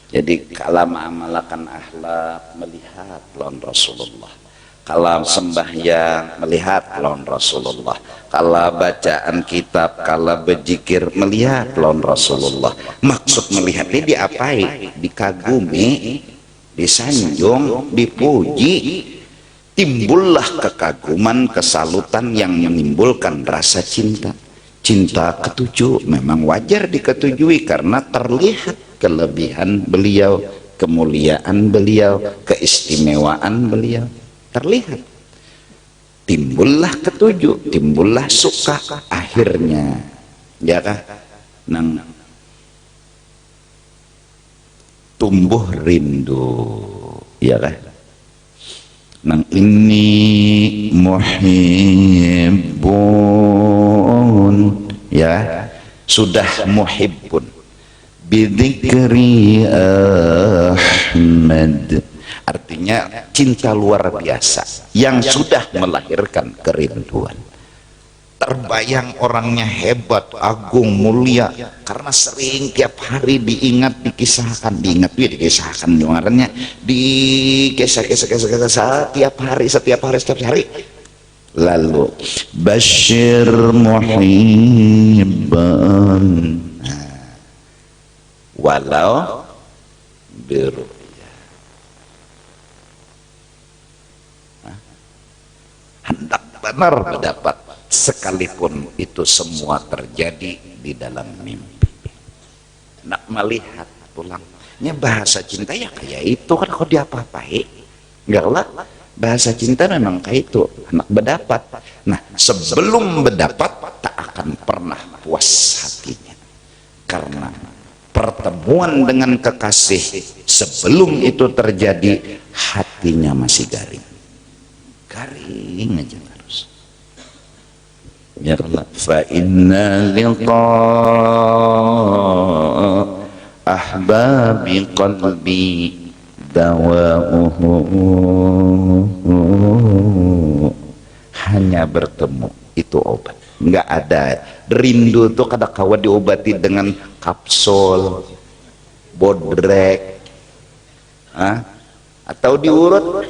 Jadi kalau mengamalkan akhlak, melihat lawan Rasulullah. Kalau sembahyang, melihat lawan Rasulullah. Kalau bacaan kitab, kalau berzikir, melihat lawan Rasulullah. Maksud melihatnya diapai? Dikagumi, disanjung, dipuji. Timbullah kekaguman, kesalutan yang menimbulkan rasa cinta. Cinta ketujuh memang wajar diketujui karena terlihat kelebihan beliau, kemuliaan beliau, keistimewaan beliau terlihat. Timbullah ketujuh, timbullah suka, akhirnya ya kan nang tumbuh rindu, ya kan nang ini muhibbun, ya sudah muhibbun bidzikri Ahmad, artinya cinta luar biasa yang sudah melahirkan kerinduan. Terbayang orangnya hebat, agung, mulia karena sering tiap hari diingat, dikisahkan, dikisahkan dengarannya, dikisah setiap hari. Lalu Bashir muhibban walau biru, hendak benar mendapat, sekalipun itu semua terjadi di dalam mimpi. Nak melihat pulangnya bahasa cinta ya kayak itu kan, kok diapa-apai enggak lah. Bahasa cinta memang kayak itu, anak berdapat. Nah, sebelum berdapat tak akan pernah puas hatinya, karena pertemuan dengan kekasih sebelum itu terjadi hatinya masih garing aja terus. Ya Allah, fa inna liqa ahbabi qalbi dawa'uhu, hanya bertemu itu obat. Enggak ada rindu tuh kada kawa diobati dengan kapsul, bodrek, atau diurut.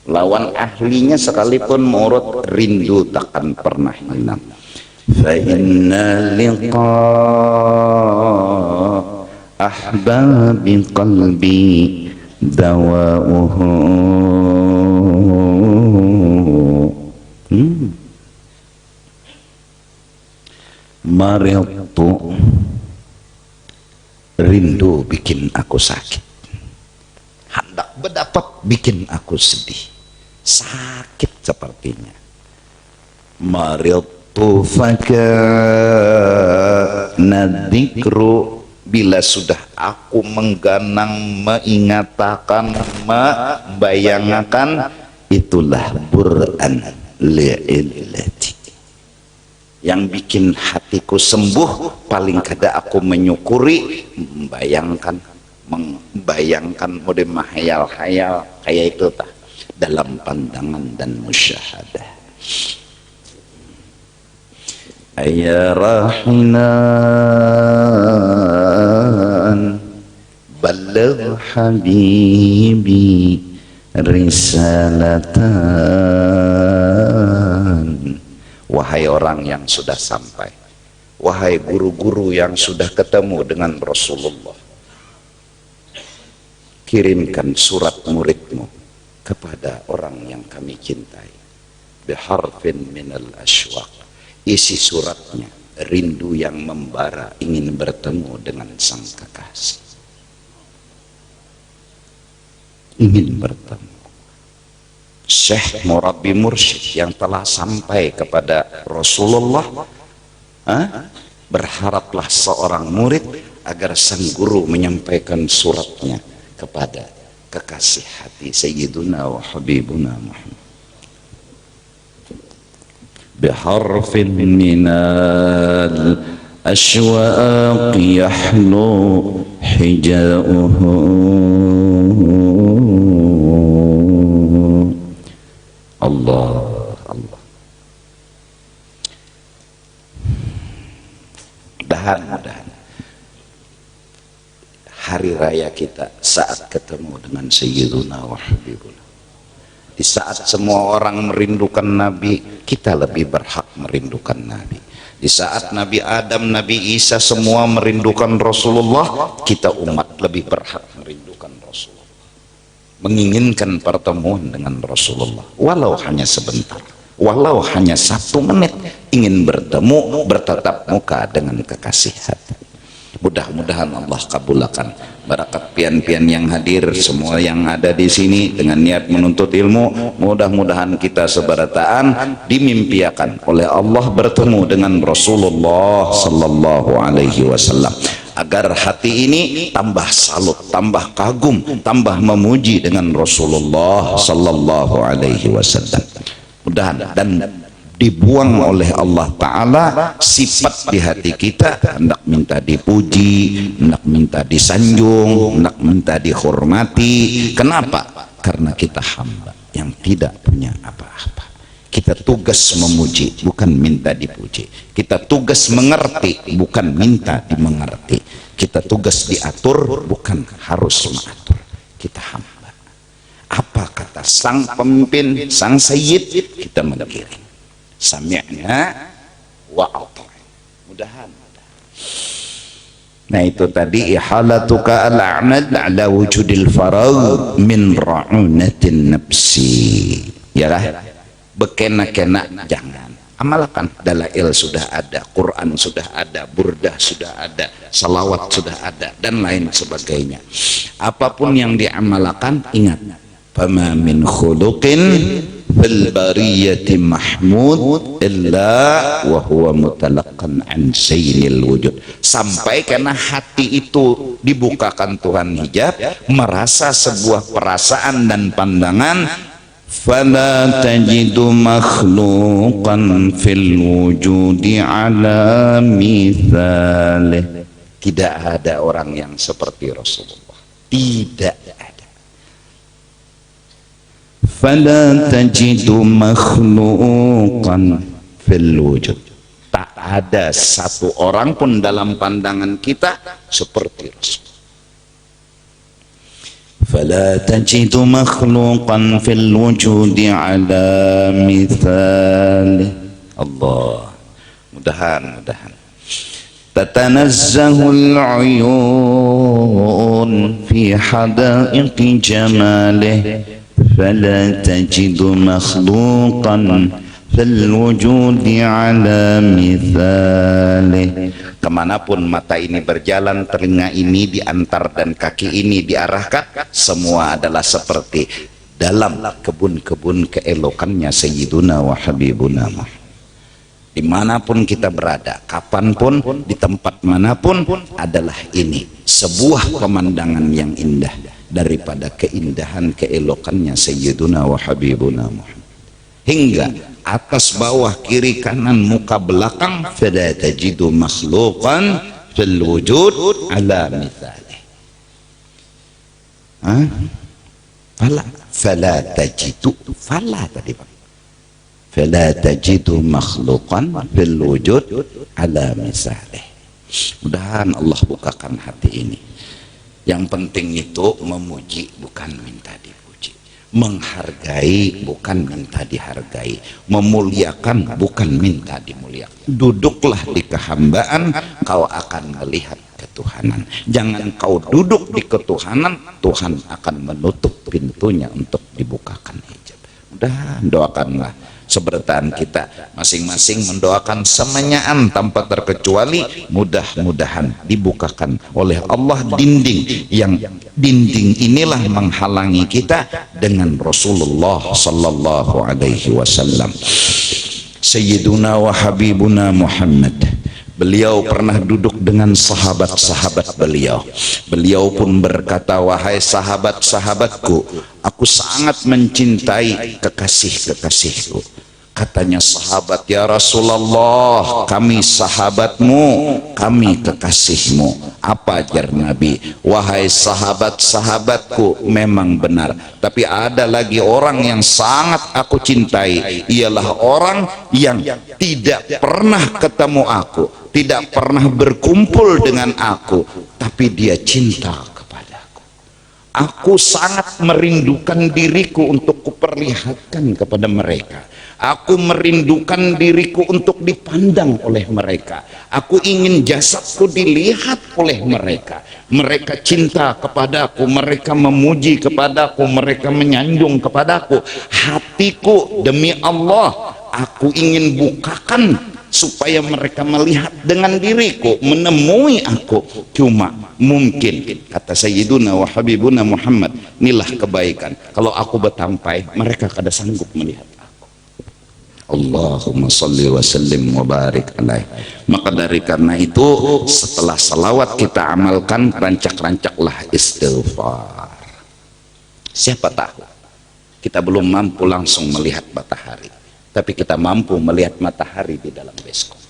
Lawan ahlinya sekalipun murut, rindu takkan pernah hilang. Fa inna liqa ahbabi qalbi dawa'uhu. Maridtu, rindu bikin aku sakit, hendak berdapat bikin aku sedih, sakit sepertinya. Maridtu fakana dzikru, bila sudah aku mengganang, mengingatakan, membayangkan, itulah bur'an li'illati, yang bikin hatiku sembuh. Paling kada aku menyukuri, membayangkan mode mahayal-hayal kayak itu tah, dalam pandangan dan musyahadah. Ya rahinan balagh habibi risalatan, wahai orang yang sudah sampai, wahai guru-guru yang sudah ketemu dengan Rasulullah, kirimkan surat muridmu kepada orang yang kami cintai. Biharfin minal ashwaq, isi suratnya rindu yang membara, ingin bertemu dengan sang kekasih, ingin bertemu. Syekh Murabbi Mursyid yang telah sampai kepada Rasulullah, berharaplah seorang murid agar sang guru menyampaikan suratnya kepada kekasih hati Sayyiduna wa Habibuna Muhammad. Biharfin minal ashwaq yahlu hijauhu, Allah Allah. Mudah-mudahan hari raya kita saat ketemu dengan Sayyiduna wa Habibuna, di saat semua orang merindukan Nabi, kita lebih berhak merindukan Nabi. Di saat Nabi Adam, Nabi Isa semua merindukan Rasulullah, kita umat lebih berhak merindukan Rasulullah, menginginkan pertemuan dengan Rasulullah, walau hanya sebentar, walau hanya 1 menit, ingin bertemu, bertatap muka dengan kekasih hati. Mudah-mudahan Allah kabulkan barakat pian-pian yang hadir, semua yang ada di sini dengan niat menuntut ilmu. Mudah-mudahan kita seberataan dimimpiakan oleh Allah bertemu dengan Rasulullah sallallahu alaihi wasallam, agar hati ini tambah salut, tambah kagum, tambah memuji dengan Rasulullah sallallahu alaihi wasallam. Mudah-mudahan dan dibuang oleh Allah Ta'ala sifat di hati kita, hendak minta dipuji, hendak minta disanjung, hendak minta dihormati. Kenapa? Karena kita hamba yang tidak punya apa-apa. Kita tugas memuji, bukan minta dipuji. Kita tugas mengerti, bukan minta dimengerti. Kita tugas diatur, bukan harus mengatur. Kita hamba. Apa kata sang pemimpin, sang sayyid, kita mengiring. Sami'na wa ata'na. Mudahan. Nah itu tadi ihalatuka al-a'nad ala wujudil faragh min ra'unatin nafsi. Ya lah. bekena-kena jangan. Amalkan, dalail sudah ada, Quran sudah ada, burdah sudah ada, salawat sudah ada, dan lain sebagainya. Apapun yang diamalkan, ingat, fama min khuluqin fil bariyati mahmud illa wa huwa mutalaqqan an sayyidil wujud. Sampai karena hati itu dibukakan Tuhan hijab, merasa sebuah perasaan dan pandangan, fala tajidu makhluqan fil wujudi ala mithalih. Tidak ada orang yang seperti Rasulullah, tidak ada. Fala tajidu makhluqan fil wujud, tak ada satu orang pun dalam pandangan kita seperti Rasul. فلا تجد مخلوقا في الوجود على مثاله. Allah, mudahan تتنزه العيون في حدائق جماله فلا تجد مخلوقا في الوجود على مثاله. Kemanapun mata ini berjalan, telinga ini diantar, dan kaki ini diarahkan, semua adalah seperti dalam kebun-kebun keelokannya Sayyiduna wa Habibuna Muhammad. Dimanapun kita berada, kapanpun, di tempat manapun, adalah ini sebuah pemandangan yang indah daripada keindahan keelokannya Sayyiduna wa Habibuna Muhammad. Hingga atas bawah kiri kanan muka belakang, fala tajidu makhluqan fil wujud ala mithalih. Fala tajidu, fala tadi Pak, fala tajidu makhluqan fil wujud ala mithalih. Mudahan Allah bukakan hati ini. Yang penting itu memuji, bukan minta dipuji, menghargai bukan minta dihargai, memuliakan bukan minta dimuliakan. Duduklah di kehambaan, kau akan melihat ketuhanan. Jangan kau duduk di ketuhanan, Tuhan akan menutup pintunya untuk dibukakan hijab. Udah, doakanlah sebertaan kita masing-masing, mendoakan semenyaan tanpa terkecuali, mudah-mudahan dibukakan oleh Allah dinding, yang dinding inilah menghalangi kita dengan Rasulullah sallallahu alaihi wasallam. Sayyiduna wa Habibuna Muhammad, beliau pernah duduk dengan sahabat-sahabat beliau. Beliau pun berkata, wahai sahabat-sahabatku, aku sangat mencintai kekasih-kekasihku. Katanya sahabat, ya Rasulullah, kami sahabatmu, kami kekasihmu. Apa ajar Nabi? Wahai sahabat-sahabatku, memang benar, tapi ada lagi orang yang sangat aku cintai, ialah orang yang tidak pernah ketemu aku, tidak pernah berkumpul dengan aku, tapi dia cinta kepadaku. Aku sangat merindukan diriku untuk kuperlihatkan kepada mereka. Aku merindukan diriku untuk dipandang oleh mereka. Aku ingin jasadku dilihat oleh mereka. Mereka cinta kepadaku, mereka memuji kepadaku, mereka menyanjung kepadaku. Hatiku demi Allah, aku ingin bukakan supaya mereka melihat dengan diriku, menemui aku. Cuma mungkin, kata Sayyiduna wa Habibuna Muhammad, inilah kebaikan, kalau aku bertampai, mereka kada sanggup melihat aku. Allahumma salli wa sallim wa barik alaih. Maka dari karena itu, setelah salawat kita amalkan, rancak-rancaklah istighfar. Siapa tahu kita belum mampu langsung melihat matahari, tapi kita mampu melihat matahari di dalam baskom.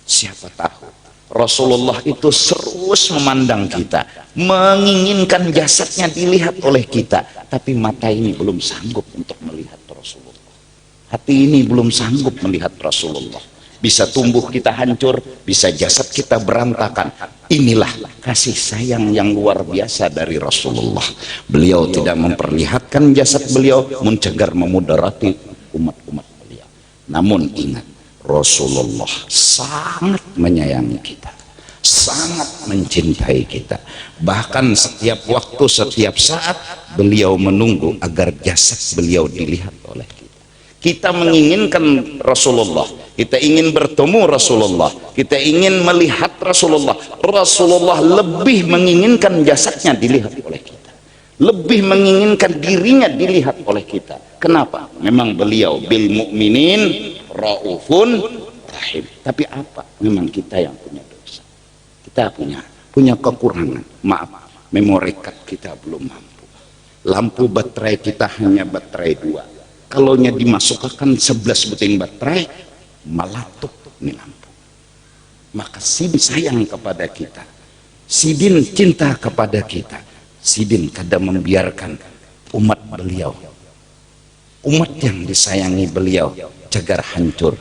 Siapa tahu Rasulullah itu terus memandang kita, menginginkan jasadnya dilihat oleh kita, tapi mata ini belum sanggup untuk melihat Rasulullah. Hati ini belum sanggup melihat Rasulullah. Bisa tumbuh kita hancur, bisa jasad kita berantakan. Inilah kasih sayang yang luar biasa dari Rasulullah. Beliau tidak memperlihatkan jasad beliau, mencegah memudarati umat-umat beliau. Namun ingat, Rasulullah sangat menyayangi kita, sangat mencintai kita. Bahkan setiap waktu, setiap saat beliau menunggu agar jasad beliau dilihat oleh kita. Kita menginginkan Rasulullah, kita ingin bertemu Rasulullah, kita ingin melihat Rasulullah. Rasulullah lebih menginginkan jasadnya dilihat oleh kita, lebih menginginkan dirinya dilihat oleh kita. Kenapa? Memang beliau bil mukminin raufun rahim. Tapi apa? Memang kita yang punya dosa, kita punya kekurangan. Maaf, memori card kita belum mampu. Lampu baterai kita hanya baterai 2. Kalau dimasukkan 11 buting baterai, meletup nih lampu. Maka Sidin sayang kepada kita, Sidin cinta kepada kita, Sidin kadang membiarkan umat beliau, umat yang disayangi beliau, cagar hancur,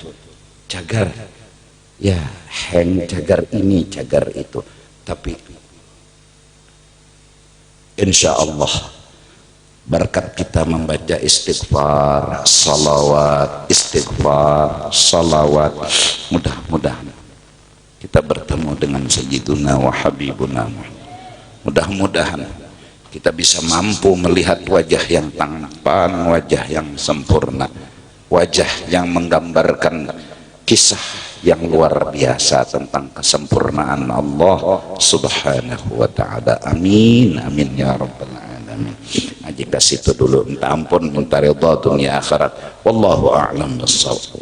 cagar ya hang, cagar ini, cagar itu. Tapi insya Allah berkat kita membaca istighfar, salawat, mudah-mudahan kita bertemu dengan Sayyiduna wa Habibuna. Mudah-mudahan kita bisa mampu melihat wajah yang tampan, wajah yang sempurna, wajah yang menggambarkan kisah yang luar biasa tentang kesempurnaan Allah Subhanahu wa ta'ala. Amin, amin ya rabbal alamin. Ngaji ke situ dulu, minta ampun, minta ridha dunia akhirat. Wallahu a'lam bissawab.